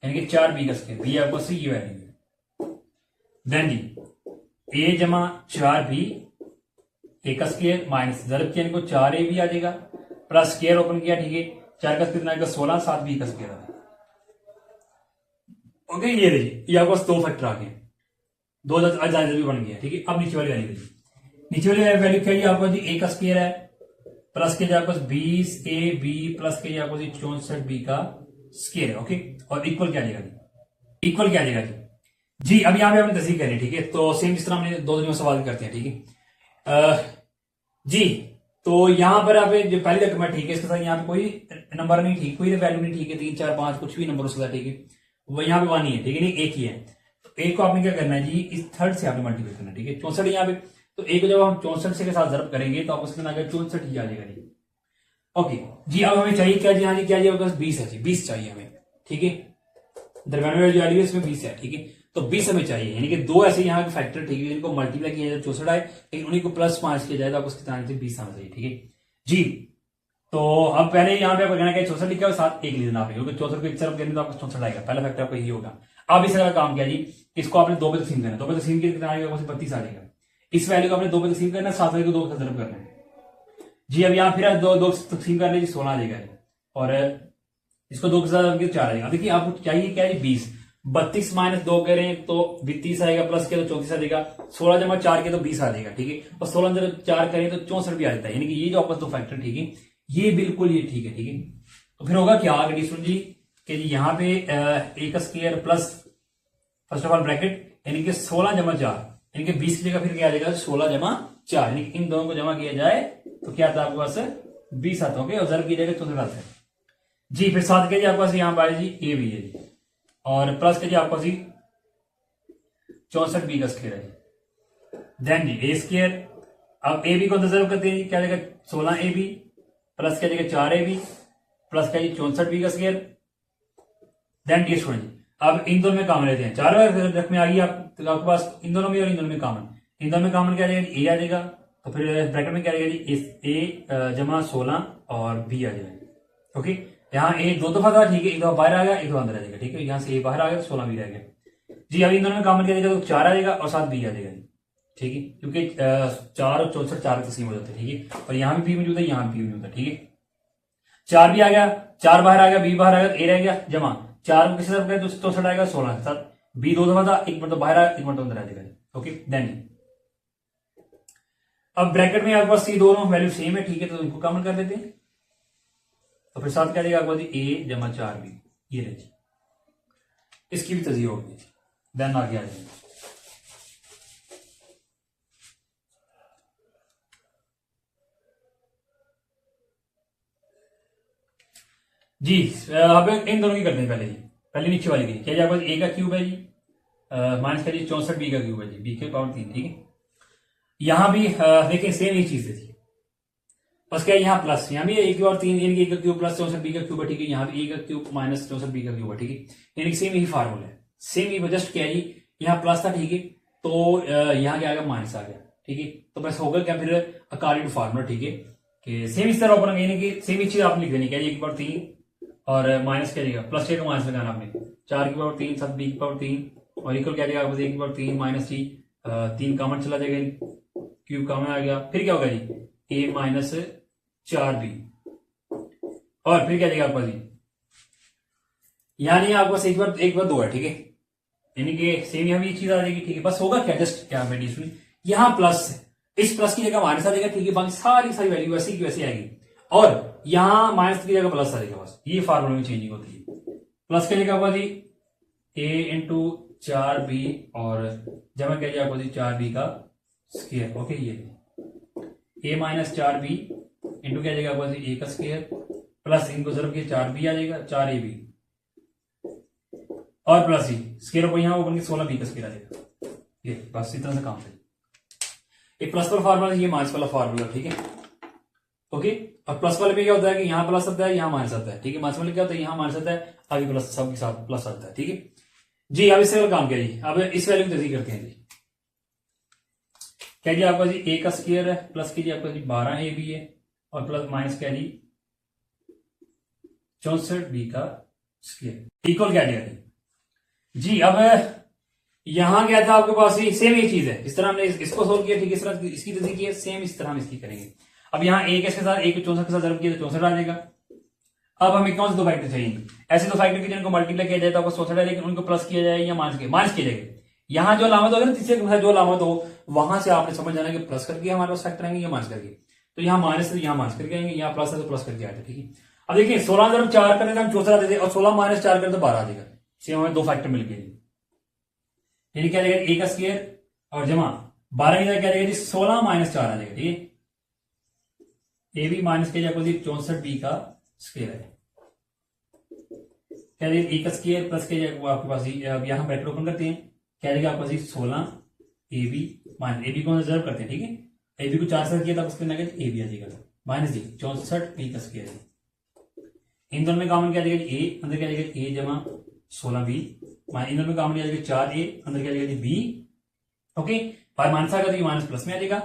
[SPEAKER 1] यानी कि 4 b का स्क्वायर, b आपके पास ये वैल्यू है। देन जी a जमा 4 b a का स्क्वायर माइनस जरब किया इनको 4 a भी आ जाएगा प्लस स्क्वायर ओपन किया, ठीक है। 4 का स्क्वायर आएगा 16, 7 b का स्क्वायर आ जाएगा, ओके। ये देखिए ये आपके पास दो फैक्टर आ गए, दो अजाइजर भी बन गया, ठीक है। अब नीचे वाली वैल्यू देखिए, नीचे वाली वैल्यू क्या है आपको जी, a का स्क्वायर है प्लस के आपके पास 20 a b प्लस के आपको जी 64 b का स्क्वायर है, ओके। और इक्वल क्या आ जाएगा जी, इक्वल क्या आ जाएगा जी। अब यहां पे हमने तस्दीक करनी है, ठीक है। तो सेम जिस तरह हमने दो दिन में सवाल करते हैं, ठीक है जी। तो यहां पर आप जो पहली रकम है, ठीक है, इसके साथ यहाँ पे कोई नंबर नहीं, ठीक, कोई वैल्यू नहीं, ठीक है। 3 4 5 कुछ भी नंबर उसके साथ, ठीक है, वो यहाँ पे 1 ही है, ठीक है, नहीं एक ही है। तो एक को आपने क्या करना है जी, इस थर्ड से आपने मल्टीप्लाई करना है, ठीक है। 64 यहाँ पे, तो एक को जब हम 64 से के साथ जरब करेंगे तो आपको उसके 64 ही आ जाएगा जी, ओके जी। अब हमें चाहिए क्या जी, हाँ जी क्या जी, 20 है जी, 20 चाहिए हमें, ठीक है। दरम्यान वाली वैल्यू इसमें 20 है, ठीक है। तो 20 हमें चाहिए, यानी कि दो ऐसे यहाँ के फैक्टर, ठीक है, जिनको मल्टीप्लाई किया जाए 64 आए, लेकिन उन्हीं को प्लस 5 किया जाए तो आपको उसकी तरह 20 आना चाहिए, ठीक है जी। तो अब पहले यहाँ पे आपको कहना है 64 लिखा है साथ एक लिखना आपने, क्योंकि 64 को एक तरफ करेंगे तो आपको 64 आएगा, पहला फैक्टर आपका यही होगा। अब इस तरह का काम किया जी, इसको आपने 2 पे तकसीम करना, 2 पे तकसीम कितना आएगा, 32 आ जाएगा। इस वैल्यू को आपने 2 पे तकसीम करना, 7 वैल्यू को 2 पे जरब करना है जी। अब यहाँ फिर 2 तकसीम करने 16 आ जाएगा, और इसको 2 के साथ 4 आएगा। अब देखिए आपको चाहिए क्या है 20, 32 माइनस 2 करें तो 32 आएगा, प्लस के तो 34 आ जाएगा, 16 जमा 4 के तो 20 आ जाएगा, ठीक है। और 16 जमा 4 करें तो 64 भी आ जाता है, यानी कि ये जो आपस दो फैक्टर, ठीक है, ये बिल्कुल ये ठीक है, ठीक है। तो फिर होगा क्या आगे स्टूडेंट जी कि जी यहाँ पे a का square plus first of all bracket यानी कि 16 जमा 4 यानी कि 20 की जगह फिर क्या आ जाएगा 16 जमा 4, यानी कि इन दोनों को जमा किया जाए तो क्या आता है आपके पास 20 आता है, और जरब किया जाएगा 64 आता है जी। फिर साथ के जी आपके पास यहाँ पर जी a भी है जी, और प्लस के जी आपको जी 64 b का स्क्वायर है जी। देन जी a स्क्वायर, अब ए बी को रिजर्व करते हैं, क्या जाएगा 16 ab प्लस क्या जाएगा 4 ab प्लस क्या जी 64 b का स्क्वायर। देन डी स्टूडेंट जी अब इन दोनों में कॉमन लेते हैं, 4 रकमें आ गई आपके पास इन दोनों में, और इन दोनों में कॉमन, इन दोनों में कॉमन क्या आ जाएगा ए आ जाएगा, तो फिर ब्रैकेट में क्या आ जाएगा जी ए जमा 16 और बी आ जाएगा, ओके। यहाँ ए दो दफा था, ठीक है, एक दफा बाहर आ गया, एक दफा अंदर आ जाएगा, ठीक है, यहाँ से ए बाहर आ गया तो 16 भी रह गया जी। अब इन दोनों में कॉमन किया जाएगा तो 4 आ जाएगा और 7 बी आ जाएगा, ठीक है, क्योंकि 4 और 64 4 तस्लीम हो जाते हैं, ठीक है, और यहाँ भी बी मौजूद है, यहाँ भी बी मौजूद है, ठीक है। 4 भी आ गया, 4 बाहर आ गया, बी बाहर आ गया, ए रह गया जमा, 4 को किसी तरफ गए तो 64 आएगा, 16 के साथ बी दो दफा था, एक मतलब बाहर आया, एक मतलब अंदर आ जाएगा, ओके। देन अब ब्रैकेट में आपके पास ये दोनों वैल्यू सेम है, ठीक है, तो इनको कॉमन कर लेते हैं, तो फिर साथ क्या जाएगा आपके पास ए जमा 4 बी, ये रहे, इसकी भी तस्वीर होगी। देन आगे आ जाएंगे जी। अब इन दोनों की करते हैं पहले जी, पहले नीचे वाली की क्या जी, आपके पास ए का क्यूब है जी, माइनस करिए 64 बी का क्यूब है जी, बी के पावर 3, ठीक है। यहां भी देखिए सेम ही चीज थी, बस क्या यहाँ प्लस, यहाँ भी ए की पावर 3 यानी कि ए का क्यूब प्लस 64 बी का क्यूब है, ठीक है, यहाँ भी ए का क्यूब माइनस 64 बी का क्यूब है, ठीक है, यानी सेम यही फार्मूला है, सेम ही जस्ट क्या जी, यहाँ प्लस था, ठीक है, तो यहाँ क्या आ गया, माइनस आ गया, ठीक है, तो बस होगा क्या फिर अकॉर्डिंग टू फार्मूला, ठीक है, कि सेम इस तरह ओपन, यानी कि सेम ही चीज आपने लिख देनी, क्या ए की पावर 3 और माइनस क्या जाएगा, प्लस का माइनस लगाना आपने, 4 की पावर 3 7 बी की पावर 3 और इक्वल क्या जाएगा आपको, ए की पावर 3 माइनस जी, 3 कॉमन चला जाएगा, क्यूब कॉमन आ गया, फिर क्या होगा जी, ए माइनस 4 बी और फिर क्या जाएगा आपका जी, यानी आपके पास एक बार 2 है, ठीक है, यानी कि सेम यहां भी चीज आ जाएगी, ठीक है, बस होगा क्या, जस्ट क्या मेडिसिन यहां प्लस, इस प्लस की जगह माइनस आ जाएगा, ठीक है, बाकी सारी वैल्यू वैसी की वैसी आएगी, और यहां माइनस की जगह प्लस आ जाएगा, बस ये फार्मूला में चेंजिंग होती है। प्लस क्या जगह आपका जी, ए इंटू 4 बी और जमा क्या जाएगा आपका जी 4 बी का स्क्वायर, ओके, ये ए माइनस 4 बी इंटू क्या जाएगा आपका जी ए का स्क्वायर प्लस इनको जरूर किया 4 बी आ जाएगा, 4 ए बी और प्लस ही स्क्वायर को यहां ओपन के 16 बी का स्क्वायर आ जाएगा, ये बस इतना सा काम है। ये प्लस वाला फार्मूला, ये माइनस वाला फार्मूला, ठीक है, ओके। और प्लस वाले में क्या होता है कि यहाँ प्लस आता है, यहाँ माइनस आता है, ठीक है, माइनस वाले क्या होता है, यहाँ माइनस आता है, आगे प्लस सबके साथ प्लस आता है, ठीक है जी। अब इससे काम किया जी, अब इस वैल्यू की तस्दीक करते हैं जी, क्या जी आपका जी ए का स्क्वायर है प्लस कीजिए आपका जी 12 ए बी है और प्लस माइनस क्या जी 64 बी का स्क्वायर इक्वल क्या दिया जी। अब यहां क्या था आपके पास, सेम ये चीज है, इस तरह हमने इसको सोल्व किया, ठीक है, इस तरह इसकी तस्दीक की है, सेम इस तरह हम इसकी करेंगे। अब यहाँ एक इसके साथ एक 64 के साथ जरूर किया तो 64 आ जाएगा। अब हमें कौन से दो फैक्टर चाहिए, ऐसे दो फैक्टर की जिनको मल्टीप्लाई किया जाए तो आपको 64 है, लेकिन उनको प्लस किया जाए या माइनस किया जाएगा। यहाँ जो अलामत होगा ना, तीसरे के साथ जो अलामत हो वहां से आपने समझ जाना कि प्लस करके हमारे पास फैक्टर आएंगे या माइनस करके, तो यहाँ माइनस है यहाँ माइनस करके आएंगे, यहाँ प्लस है तो प्लस करके आएगा, ठीक है। अब देखिए 16 जब 4 करने तो हम 64 आते थे और 16 माइनस 4 करते तो 12 आ जाएगा, सेम हमें दो फैक्टर मिल गए, यानी क्या जाएगा ए का स्क्वायर और जमा 12 की जगह क्या जाएगा जी 16 माइनस 4 आ जाएगा, ठीक है, ए बी माइनस के जाएगा 64 बी का स्क्वायर है, क्या जाएगा ए का स्क्वायर प्लस के जाएगा आपके पास यहां ब्रैकेट ओपन करते हैं, क्या जाएगा आपके पास 16 A B minus A B को रिजर्व करते हैं, ठीक है, ए बी को 4 से किया था उसके ए बी आ जाएगा माइनस जी 64 बी का स्क्वायर है। इन दोनों में कॉमन क्या जाएगा ए, अंदर क्या जाएगा ए जमा 16 बी, इन दोनों में कॉमन क्या जाएगा 4 ए, अंदर क्या जाएगा बी, ओके, बाहर माइनस आएगा तो ये माइनस प्लस में आ जाएगा,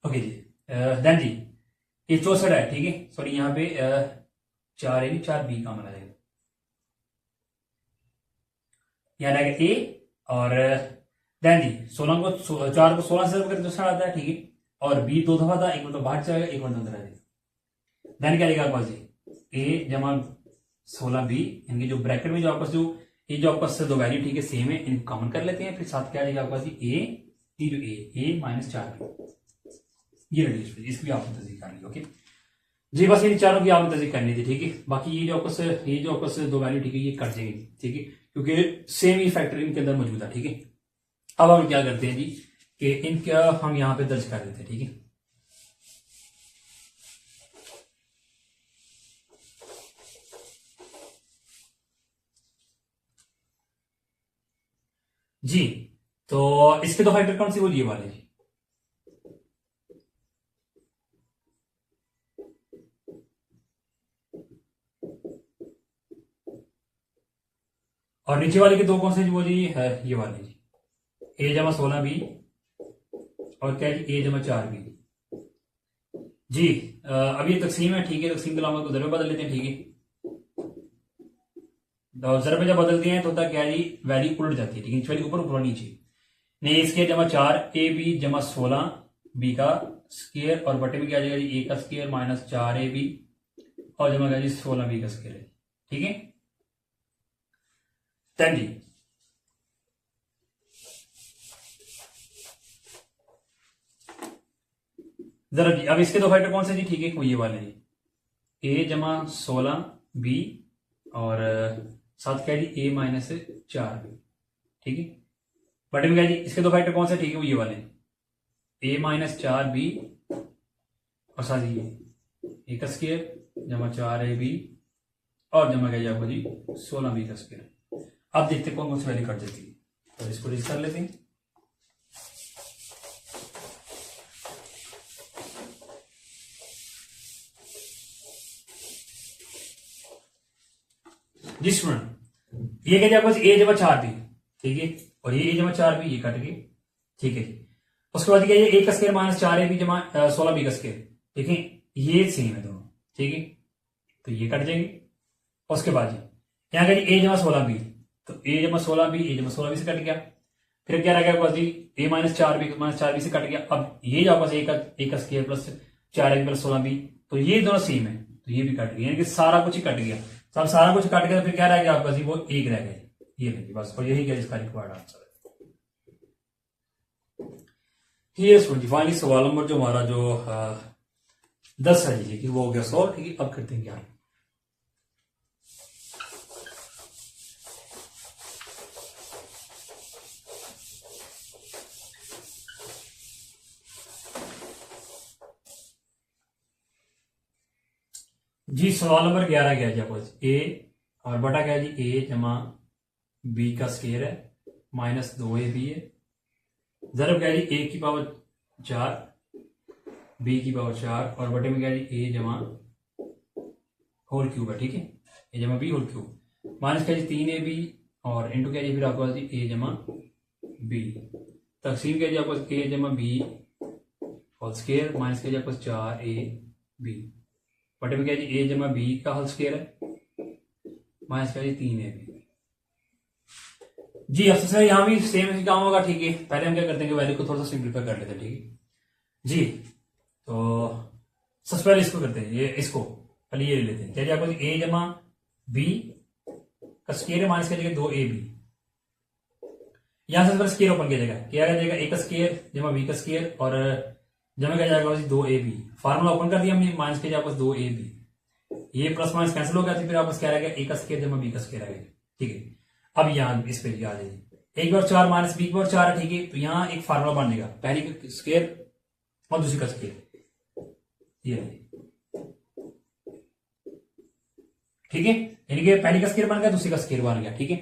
[SPEAKER 1] ओके जी। देन जी ये 64 है, ठीक है, सॉरी यहाँ पे 4 ए 4 बी कॉमन आ जाएगा, यहाँ रहेगा ए और देन जी 16 को 4 को 16 से करके 64 आता है, ठीक है, और बी दो दफा था, एक मतलब बाहर जाएगा, एक मतलब अंदर आ जाएगा। देन क्या रहेगा आपके पास जी ए जमा 16 बी, इनकी जो ब्रैकेट में जो आपस जो ये जो आपस दो वैल्यू, ठीक है, सेम है, इनको कॉमन कर लेते हैं, फिर साथ क्या रहेगा आपके पास ए माइनस 4 ये रेडियस, इसकी भी आपने तस्दीक करनी, ओके जी। बस इन चारों की आपने तस्दीक करनी थी, ठीक है, बाकी ये जो आपस दो वैल्यू, ठीक है, ये कट जाएंगी, ठीक है, क्योंकि सेम ही फैक्टर इनके अंदर मौजूद है, ठीक है। अब हम क्या करते हैं जी कि इनका हम यहां पे दर्ज कर देते हैं, ठीक है, जी। तो इसके दो फैक्टर कौन सी बोलिए वाले जी, और नीचे वाले के दो कौन से जी बोलिए है ये वाले जी ए जमा 16 बी और क्या जी ए जमा 4 बी जी। अब ये तकसीम है, ठीक है, तकसीम के अलावा उधर में बदल लेते हैं, ठीक है, जरा में जब बदलते हैं तो होता क्या है जी, वैल्यू उलट जाती है, ठीक है, नीचे वाली ऊपर ऊपर नीचे, नहीं इसके जमा 4ab जमा 16b का स्क्वायर और बटे में क्या आ जाएगा जी, a का स्क्वायर माइनस 4ab और जमा क्या जी 16b का स्क्वायर है, ठीक है। तब जी जरा जी अब इसके दो फैक्टर कौन से जी, ठीक है, वो ये वाले जी, a जमा 16b और साथ क्या जी a माइनस 4b, ठीक है। बटे में क्या जी इसके दो फैक्टर कौन से, ठीक है, वो ये वाले a माइनस 4b और साथ ये a का स्क्वायर जमा 4ab और जमा क्या जी आपको जी 16b का स्क्वायर। अब देखते कौन कौन सी वैल्यू कट जाती है, तो इसको लिस्ट कर लेते हैं। जी स्टूडेंट ये क्या जी आपको a जमा 4b, ठीक है, और ये a जमा 4b ये कट गए, ठीक है। उसके बाद क्या ये a का स्क्वायर माइनस 4ab जमा 16b का स्क्वायर, ठीक है, ये सेम है दोनों, ठीक है, तो ये कट जाएंगे। उसके बाद जी यहाँ का जी a जमा 16b, तो a जमा 16b से कट गया, फिर क्या रह गया आपके पास जी a माइनस 4b से कट गया। अब ये जो आपके पास a का square plus 4ab plus 16b, तो ये दोनों सेम है, तो ये भी कट गया, यानी कि सारा कुछ ही कट गया। सब सारा कुछ कट गया तो फिर क्या रह गया आपका जी, वो एक रह गया, ये लेंगे बस, और यही क्या इसका रिक्वायर्ड आंसर है। ये स्टूडेंट फाइनली सवाल नंबर जो हमारा जो 10 है जी, वो हो गया सॉल्व, ठीक है। अब करते हैं क्या, जी सवाल नंबर 11 क्या है जी आपको, a और बटा क्या है जी a जमा b का स्क्वायर है माइनस 2ab है, जरब क्या है जी a की पावर 4 b की पावर 4 और बटे में क्या है जी a जमा होल क्यूब है, ठीक है, a जमा b होल क्यूब माइनस क्या है जी 3ab और इंटू क्या है जी फिर आपको जी a जमा b तकसीम क्या है जी आपको a जमा b होल स्क्वायर माइनस क्या है जी आपको 4ab बटे में क्या जी a जमा b का होल स्क्वायर है माइनस क्या जी 3ab जी। अब सबसे यहां भी सेम काम होगा, ठीक है। पहले हम क्या करते हैं कि वैल्यू को थोड़ा सा सिंप्लीफाई कर लेते हैं, ठीक है जी। तो सबसे पहले इसको करते हैं, ये इसको पहले ये ले लेते हैं, क्या जी आपको a जमा b का स्क्वायर माइनस क्या जाएगा 2ab, यहां से स्क्वायर ओपन किया जाएगा, क्या आ जाएगा a का स्क्वायर जमा b का स्क्वायर और जमा क्या जाएगा 2ab, फार्मूला ओपन कर दिया हमने, माइनस के आपस 2ab, ये प्लस माइनस कैंसिल हो गया, फिर आपस क्या रहेगा a का स्क्वायर जमा b का स्क्वायर आएगा, ठीक है। अब यहाँ इस पे आ जाइए, एक बार 4 माइनस b की पावर 4 है, ठीक है, तो यहाँ एक फार्मूला बन जाएगा, पहली का स्क्वायर और दूसरी का स्क्वायर, ये ठीक है, यानी कि पहली का स्क्वायर बन गया दूसरी का स्क्वायर बन गया, ठीक है।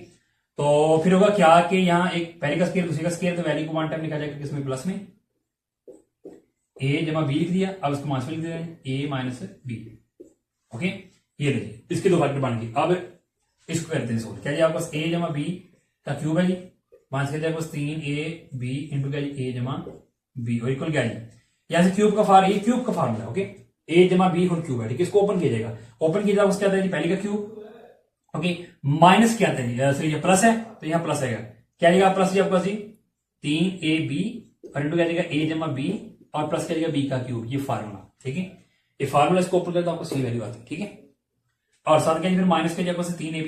[SPEAKER 1] तो फिर होगा क्या कि यहाँ एक पहली का स्क्वायर दूसरी का स्क्वायर, तो वैल्यू को वन टाइम लिखा जाएगा किसमें, प्लस में, a जमा b लिख दिया, अब इसको माइनस में लिख दिया a माइनस b, ओके। ये देखिए इसके दो फैक्टर बन गए। अब इसको करते हैं सोल्व, क्या जी आपके पास a जमा b का क्यूब है जी, माइनस क्या आपके 3ab इंटू क्या जी a जमा b और इक्वल क्या जी, यहां से क्यूब का ये क्यूब का फार्मूला, ओके, a जमा b होल क्यूब है, ठीक है। इसको ओपन किया जाएगा, ओपन किया जाएगा क्या आता है जी पहले का क्यूब, ओके, माइनस क्या आता है जी, सॉरी ये प्लस है तो यहाँ प्लस आएगा, क्या आएगा प्लस जी आपके पास जी 3ab और इंटू क्या जाएगा a जमा b और प्लस करेगा b का क्यूब, ये फार्मूला, ठीक है। ये फार्मूला इसको ओपन करते तो आपको सी वैल्यू आती है, ठीक है। और साथ क्या फिर माइनस के आपको 3ab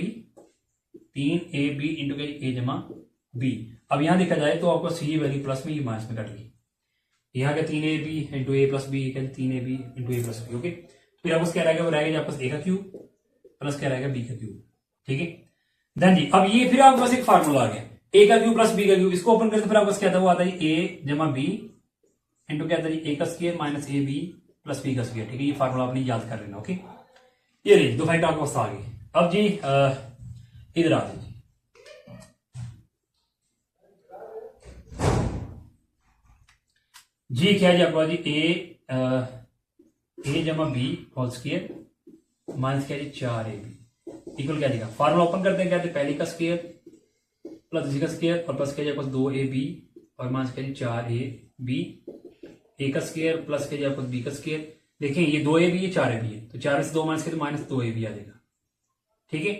[SPEAKER 1] इंटू के a जमा b, अब यहां देखा जाए तो आपको सी वैल्यू प्लस में, ये माइनस में कट गई, यहाँ का 3ab into a plus b, 3ab into a plus b, okay. फिर आपको क्या रहेगा, वो रहेगा आपको a का क्यूब प्लस क्या रहेगा b का क्यूब, ठीक है। देन जी अब ये फिर आपके पास एक फार्मूला आ गया, a का क्यूब प्लस b का क्यूब, इसको ओपन करते फिर आपको क्या था, वो आता है a जमा b इंटू क्या a का square minus A B plus B का स्क्वायर, ठीक है। ये फार्मूला आपने याद कर लेना, ओके। ये रही दो फैक्टर आपके पास आ गए। अब जी इधर आ जाइए, जी क्या है जी आपको जी a जमा b होल स्क्वायर माइनस क्या जी 4ab इक्वल क्या जाएगा, फार्मूला ओपन करते हैं, क्या पहले का स्क्वायर प्लस दूसरी का स्क्वायर और प्लस क्या जाएगा 2ab और माइनस क्या जी 4ab, ए का स्क्वायर प्लस के आपको बी का स्क्वायर, देखें ये 2ab है 4ab है, तो 4 से 2 माइनस के तो माइनस 2ab आ जाएगा, ठीक है।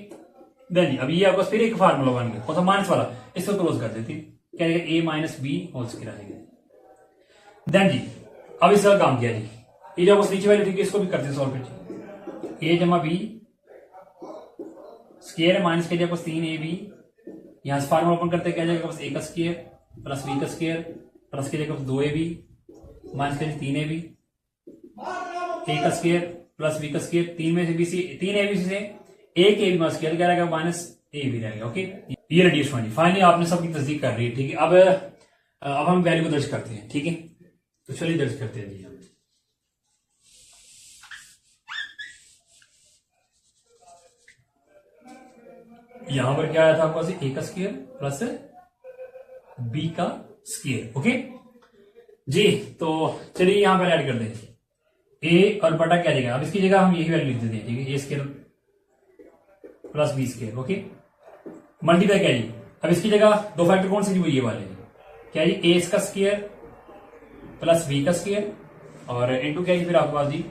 [SPEAKER 1] देन जी अब ये आपको फिर एक फार्मूला बन गया, कौन सा माइनस वाला, इसको क्लोज कर देते हैं, क्या रहेगा ए माइनस बी होल स्क्वायर आ जाएगा। देन जी अब इसका काम किया जी, ये जो नीचे वाली थी इसको भी करते हैं सॉल्व फिर, ए जमा बी स्क्वायर माइनस के आपको 3ab, यहां से फार्मूला ओपन करते क्या जाएगा बस ए का स्क्वायर प्लस बी का स्क्वायर प्लस के जगह 2ab माइनस के 3ab, ए का स्क्वायर प्लस बी का स्क्वायर, 3 में से बी सी 3ab से एक ए बी स्क्वायर क्या रहेगा माइनस ए बी रहेगा। ओके ये रेड्यूस होनी, फाइनली आपने सबकी तस्दीक कर रही है, ठीक है। अब हम वैल्यू को दर्ज करते हैं, ठीक है। तो चलिए दर्ज करते हैं जी, यहां पर क्या आया था आपके पास ए का स्क्वायर प्लस बी का स्क्वायर। ओके जी, तो चलिए यहां पर ऐड कर दें ए और बटा क्या जगह, अब इसकी जगह हम यही वैल्यू लिख देते हैं, ठीक है, A square plus B square. Okay multiply क्या जी, अब इसकी जगह दो फैक्टर कौन से जी, वो ये वाले क्या जी, ए का स्क्वायर प्लस बी का स्क्वायर और इनटू क्या जी फिर आपके पास जी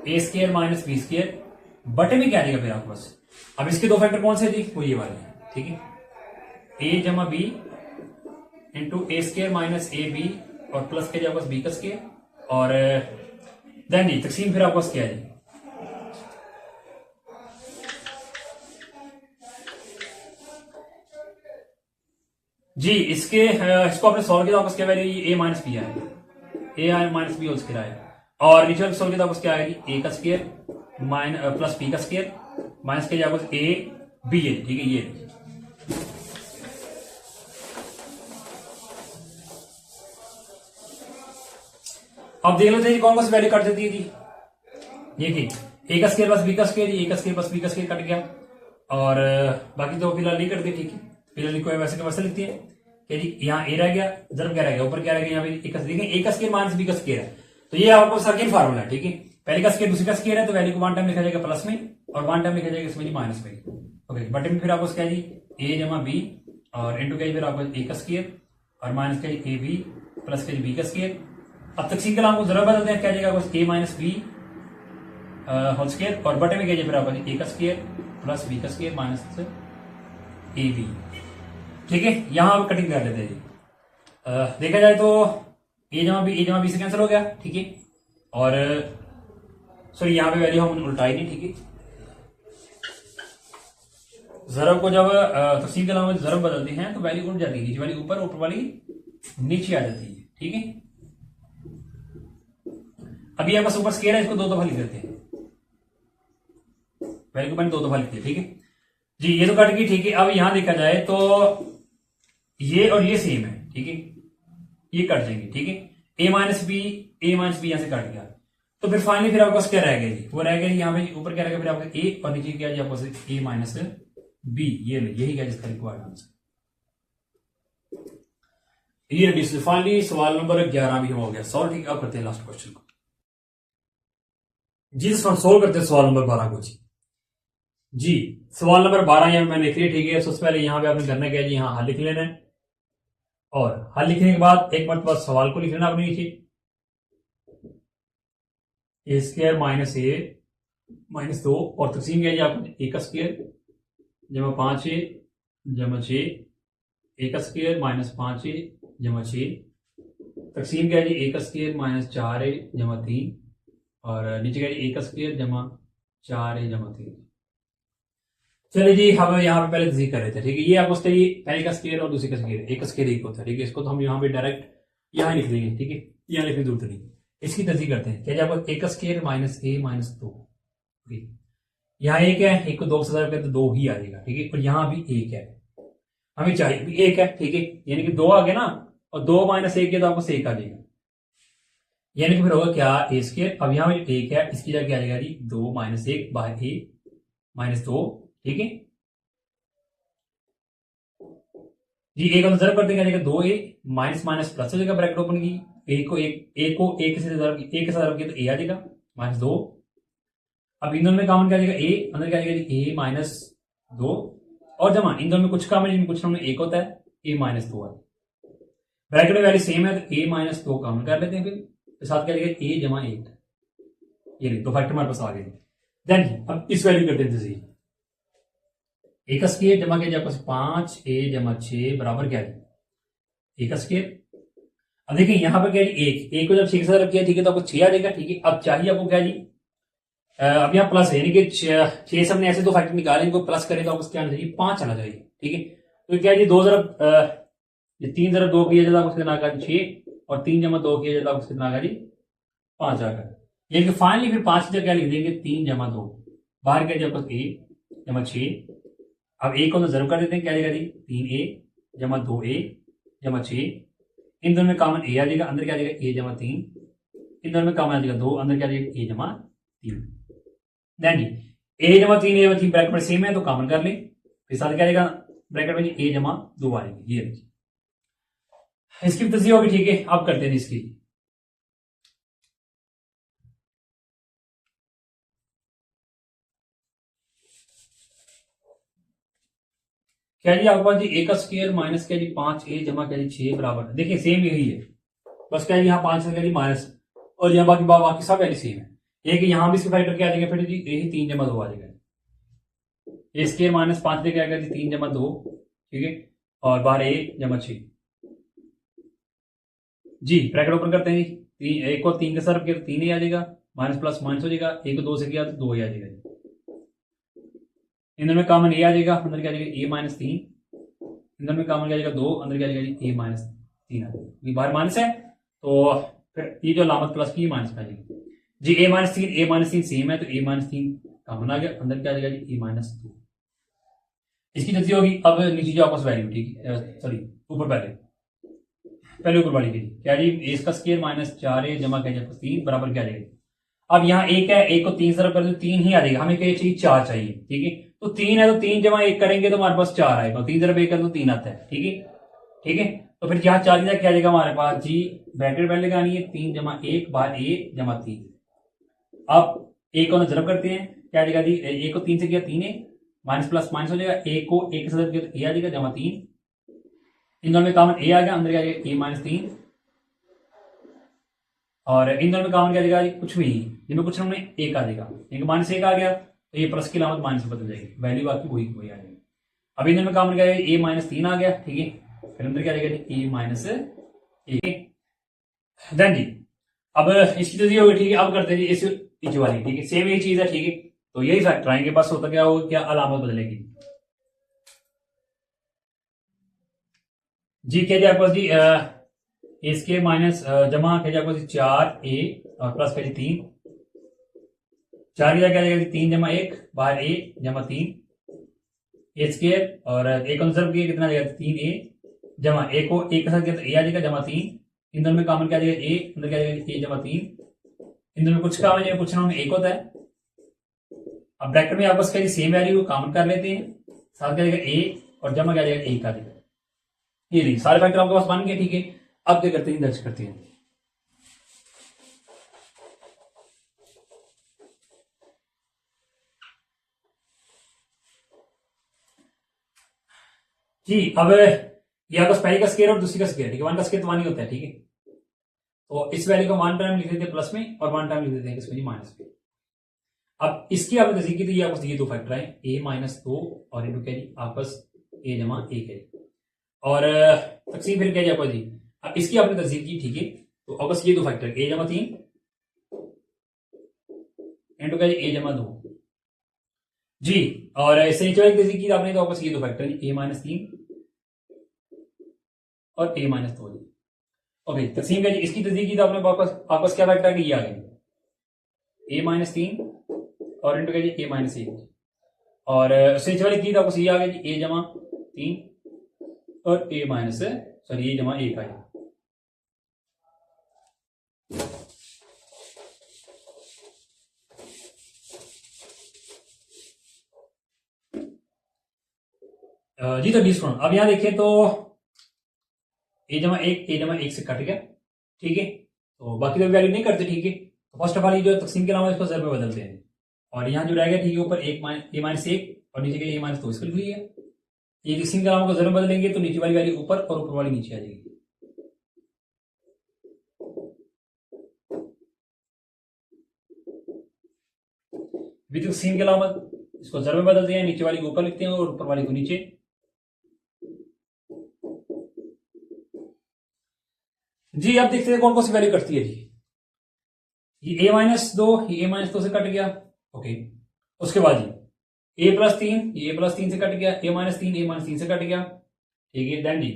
[SPEAKER 1] ए स्क्वायर माइनस बी स्क्वायर, बटे में क्या आएगा फिर आपके पास। अब इसके दो फैक्टर कौन से जी, वो ये वाले हैं, ठीक है, ए जमा B into A square minus A B और प्लस के आपके पास बी का स्क्वायर और देन जी तकसीम फिर आपके पास क्या है जी, इसको आपने सॉल्व किया आपको क्या वैल्यू ए माइनस बी आएगा, ए माइनस बी होल स्क्वायर आएगा और नीचे सॉल्व किया आपको क्या आएगी ए का स्क्वायर माइनस प्लस बी का स्क्वायर माइनस के आपको ए बी है, ठीक है। ये अब देख लेते हैं कौन कौन सी वैल्यू कट देती है जी, ये की ए का स्क्वायर प्लस बी का स्क्वायर, ए का स्क्वायर प्लस बी का स्क्वायर कट गया और बाकी तो फिलहाल नहीं कट दी, ठीक है। फिलहाल लिखो वैसे का वैसे लिखती है कि जी यहाँ ए रह गया, जरूर क्या रह गया, ऊपर क्या रह गया, यहाँ पे ए का स्क्वायर माइनस बी का स्क्वायर है, तो ये आपको सेकंड फार्मूला है, ठीक है। पहले का स्क्वायर दूसरे का स्क्वायर है, तो वैल्यू को वन टाइम लिखा जाएगा प्लस में और वन टाइम लिखा जाएगा इसमें माइनस में। ओके बटे में फिर आपको क्या जी ए जमा बी और इंटू क्या फिर आपको ए का स्क्वायर और माइनस क्या ए बी प्लस क्या बी का स्क्वायर। अब तकसीम के नाम को जरा बदलते हैं, क्या जाएगा बस ए माइनस बी होल स्क्वायर और बटे में क्या फिर आपको ए का स्क्वायर प्लस बी का स्क्वायर माइनस ए बी, ठीक है। यहां आप कटिंग कर लेते हैं जी, देखा जाए तो ए जमा बी से कैंसिल हो गया, ठीक है, और सॉरी यहाँ पे वैल्यू हम उल्टाई नहीं, ठीक है। जरब को जब तफसील के नाम जरब बदलते हैं तो वैल्यू उल्ट जाती है, नीचे वाली ऊपर ऊपर वाली नीचे आ जाती है, ठीक है। अभी आपका सुपर स्क्वायर है, इसको दो दफा लिख देते हैं, वैल्यू को मैंने दो दफा लिख दिया, ठीक है जी। ये तो कट गई, ठीक है। अब यहां देखा जाए तो ये और ये सेम है, ठीक है, ये कट जाएंगे, ठीक है। ए माइनस बी यहां से कट गया, तो फिर फाइनली फिर आपके पास क्या रह गया जी, वो रह गया यहाँ पे ऊपर क्या रहेगा फिर आपका ए और नीचे क्या जी आपको ए माइनस बी, यही क्या जिसका रिक्वायर्ड आंसर। ये फाइनली सवाल नंबर 11 भी हो गया सॉल्व, ठीक है। अब करते हैं लास्ट क्वेश्चन को जी, सोल्व करते हैं सवाल नंबर 12 को जी। सवाल नंबर 12 यहाँ मैंने लिख लिया, ठीक है। सबसे पहले यहाँ पे आपने करना क्या है जी, यहाँ हल लिख लेना है और हल लिखने के बाद एक मरतबा सवाल को लिख लेना आपने नीचे, ए स्क्वायर माइनस ए माइनस 2 और तकसीम क्या है आपको ए का स्क्वायर जमा 5a जमा 6 ए का स्क्वायर माइनस 5a जमा 6 तकसीम क्या है जी ए का स्क्वायर माइनस 4a जमा 3 और नीचे क्या है ए का स्क्वायर जमा 4a जमा 3। चलिए जी हम यहाँ पे पहले तस्दीक कर रहे थे, ठीक है। ये आपको पहले का स्क्वायर और दूसरे का स्क्वायर, एक का स्क्वायर एक होता है, ठीक है। इसको तो हम यहाँ पे डायरेक्ट यहाँ लिख लेंगे, ठीक है, यहाँ लिखने की जरूरत नहीं। इसकी तस्दीक करते हैं, क्या आपको ए का स्क्वायर माइनस ए माइनस 2, यहाँ एक है, एक को 2 से ज़्यादा करते तो 2 ही आ जाएगा, ठीक है। और यहाँ भी एक है, हमें चाहिए एक है, ठीक है, यानी कि 2 आ गया ना, और 2 माइनस 1 तो आपको 1 आ जाएगा, यानी कि फिर होगा क्या ए स्क्वायर। अब यहाँ पे एक है, इसकी जगह क्या आ जाएगा जी 2 माइनस 1 बाय ए माइनस 2, ठीक है जी। एक हम जरूर करते हैं 2a माइनस माइनस प्लस हो जाएगा, ब्रैकेट ओपन की, एक को एक से जरूर किया तो ए आ जाएगा माइनस 2। अब इन दोनों में कॉमन क्या आ जाएगा ए, अंदर क्या आ जाएगा ए माइनस 2 और जमा इन दोनों में कुछ कॉमन, जिनमें कुछ में एक होता है ए माइनस 2 है, ब्रैकेट में वैल्यू सेम है तो ए माइनस 2 कॉमन कर लेते हैं, फिर साथ क्या आ जाएगा ए जमा 1, ये नहीं, दो फैक्टर हमारे पास आ गए। देन अब इस वैल्यू करते हैं तस्वीर, ए का स्क्वायर जमा किया जाए 5a जमा 6 बराबर क्या है ए का स्क्वायर। अब देखिए यहाँ पर क्या जी एक को जब 6 के साथ रब किया ठीक है तो आपको 6 आ जाएगा। ठीक है, अब चाहिए आपको क्या जी अब यहाँ प्लस है, यानी कि 6 से हमने ऐसे दो फैक्टर निकाले, इनको प्लस करें तो आपको क्या आना चाहिए 5 आना चाहिए। ठीक है, तो क्या जी 2 जरब 3 जरब 2 किया जाता है कितना आएगा 6, और 3 जमा 2 किया जाता है कितना आएगा जी 5 आएगा। यानी कि फाइनली फिर 5 की जगह क्या लिख देंगे 3 जमा 2, बाहर क्या जाएगा a जमा 6। अब a को तो जरूर कर देते हैं, क्या जाएगा जी 3a जमा 2a जमा 6, इन दोनों में कॉमन a आ जाएगा, अंदर क्या आ जाएगा a जमा 3, इन दोनों में कॉमन आ जाएगा 2, अंदर क्या आ जाएगा a जमा 3। देन जी a जमा 3 ब्रैकेट में सेम है तो कॉमन कर लें, फिर साथ क्या आ जाएगा ब्रैकेट में जी a जमा 2 आ जाएगी। ये इसकी भी तस्वीर होगी। ठीक है, अब करते हैं इसकी। क्या जी आपके पास जी a का स्क्वायर माइनस क्या जी 5a जमा क्या जी 6 बराबर, देखिए सेम यही है, बस क्या जी यहाँ 5 से क्या जी माइनस, और यहाँ बाकी सब वैल्यू सेम है। ये कि यहाँ भी इसके फैक्टर क्या आ जाएगा फिर जी यही 3 जमा 2 आ जाएगा, ए स्क्वायर माइनस 5 से क्या आएगा जी 3 जमा 2। ठीक है, और बाहर a जमा 6 जी ब्रैकेट ओपन करते हैं जी, एक को 3 के साथ किया 3 ही आ जाएगा, माइनस प्लस माइनस हो जाएगा, एक को 2 से किया तो 2 ही आ जाएगा। इन दोनों में कॉमन a आ जाएगा, अंदर क्या आ जाएगा a माइनस 3, इन दोनों में कॉमन क्या आ जाएगा 2, अंदर क्या आ जाएगा a माइनस 3 आ जाएगा, बाहर माइनस है तो फिर ये जो लामत प्लस की माइनस आ जाएगी जी। a माइनस 3 सेम है तो a माइनस 3 कॉमन आ गया, अंदर क्या आ जाएगा जी a माइनस 2। इसकी जल्दी होगी। अब नीचे जो आपस वैल्यू, ठीक है सॉरी ऊपर पहले ऊपर वाली की क्या जी ए का स्क्वायर माइनस 4a जमा क्या जाएगा 3 बराबर क्या आ जाएगा। अब यहाँ एक है, एक को 3 से रब कर दो 3 ही आ जाएगा, हमें क्या चाहिए 4 चाहिए। ठीक है, तो 3 है तो 3 जमा 1 करेंगे तो हमारे पास 4 आएगा, 3 जब 1 कर दो 3 आता है। ठीक है, ठीक है, तो फिर यहाँ 4 क्या आ जाएगा हमारे पास जी ब्रैकेट पहले लगानी है 3 जमा 1 बार a जमा 3। अब a को जरब करते हैं, क्या आ जाएगा जी a को 3 से किया 3a माइनस प्लस माइनस हो जाएगा, a को 1 के साथ किया तो a आ जाएगा जमा 3, इन दोनों में कॉमन a आ गया, अंदर क्या आ जाएगा a माइनस 3, और इन दोनों में कॉमन क्या आ जाएगा कुछ भी नहीं, जिनमें कुछ हमने एक आ जाएगा, एक माइनस 1 आ गया तो ये प्लस की अलामत माइनस बदल जाएगी, वैल्यू बाकी वही वही आ जाएगी। अब इन दोनों में कॉमन क्या आ जाएगा a माइनस 3 आ गया। ठीक है, फिर अंदर क्या आ जाएगा a माइनस 1। देन जी अब इसकी तो ये होगी। ठीक है, अब करते हैं जी इस नीचे वाली। ठीक है, सेम यही चीज है। ठीक है, तो यही फैक्टर आएंगे, बस होता क्या होगा क्या अलामत बदलेगी जी। क्या आपके पास जी इसके माइनस जमा क्या आपके पास 4a और प्लस क्या 3, 4 क्या आ जाएगा 3 जमा 1 बाहर a जमा 3 ए स्क्वायर, और a को कंसर्व किया कितना आ जाएगा 3a जमा a को 1 के साथ किया तो a आ जाएगा जमा 3, इन दोनों में कॉमन क्या आ जाएगा a, अंदर क्या आ जाएगा a जमा 3, इन दोनों में कुछ कॉमन है, कुछ ना उनमें 1 होता है। अब ब्रैकेट में आपस का सेम वैल्यू कॉमन कर लेते हैं, साथ क्या जाएगा a और जमा क्या जाएगा 1 आ जाएगा। ये नहीं सारे फैक्टर आपके पास बन गए। ठीक है, अब क्या करते हैं दर्ज करते हैं जी। अब ये आपका पहले का स्केयर और दूसरी का स्केयर, ठीक है, वन का स्केयर तो वन ही होता है। ठीक है, तो इस वैल्यू को वन टाइम लिख देते हैं प्लस में और वन टाइम लिख देते हैं किसमें माइनस में। अब इसकी आपने तस्वीर की तो ये आपस ये दो फैक्टर है a माइनस 2 और ये क्या जी आपस a जमा 1 है, और तकसीम फिर क्या जी आपस जी। अब इसकी आपने तस्वीर की। ठीक है, तो आपस ये दो फैक्टर a जमा 3 इंटू क्या जी a जमा 2 जी, और इससे नीचे वाली तस्वीर की आपने तो आपस ये दो फैक्टर a माइनस 3 और a माइनस 2 जी। ओके, तकसीम क्या जी इसकी तस्वीर की तो आपने आपस क्या फैक्टर ये आ गए a माइनस 3 और इंटू क्या जी a माइनस 1, और स्विच वाली की तो आपको सी आ गया जी a जमा 3 और a माइनस सॉरी a जमा 1 आएगा। जी तो डिस्काउंट अब यहां देखिए तो a जमा 1 से कट गया। ठीक है, तो बाकी तो वैल्यू नहीं करते। ठीक है, तो फर्स्ट ऑफ ऑल ये जो तकसीम के अलावा इसको जर में बदलते हैं, और यहाँ जो रहेगा ठीक है ऊपर a माइनस 1 और नीचे के a माइनस 2 इसको लिख लिया। ये तकसीम के अलावा को जर में बदलेंगे तो नीचे वाली वैल्यू ऊपर और ऊपर वाली नीचे आ जाएगी। विद तकसीम के अलामत इसको ज़रब में बदलते हैं, नीचे वाली को ऊपर लिखते हैं और ऊपर वाली को नीचे। जी अब देखते हैं कौन कौन सी वैल्यू कटती है जी। ये a-2, ये a-2 से कट गया, ओके। उसके बाद जी a+3, ये a+3 से कट गया, a-3, a-3 से कट गया, ठीक है। देन जी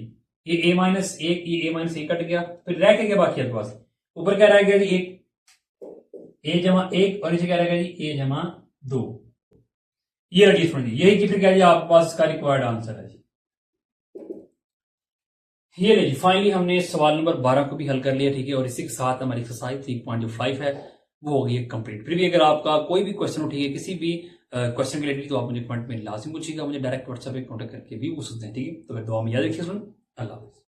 [SPEAKER 1] ये a-1, ये a-1 कट गया, फिर रह के क्या बाकी आपके पास, ऊपर क्या रह गया जी, a-1 और नीचे क्या रह गया जी a-2। ये रही स्टूडेंट जी, यही फिर क्या जी आपके पास इसका रिक्वायर्ड आंसर है जी। ये ले जी फाइनली हमने सवाल नंबर 12 को भी हल कर लिया, ठीक है। और इसी के साथ हमारी एक्सरसाइज 3.5 है वो हो गई है कंप्लीट। फिर भी अगर आपका कोई भी क्वेश्चन उठी है किसी भी क्वेश्चन रिलेटेड तो आप मुझे कमेंट में लाजिम पूछिएगा, मुझे डायरेक्ट व्हाट्सएप पे कॉन्टेक्ट करके भी पूछ सकते हैं, ठीक है। तो फिर दुआ में याद रखिए सुन, अल्लाह हाफिज़।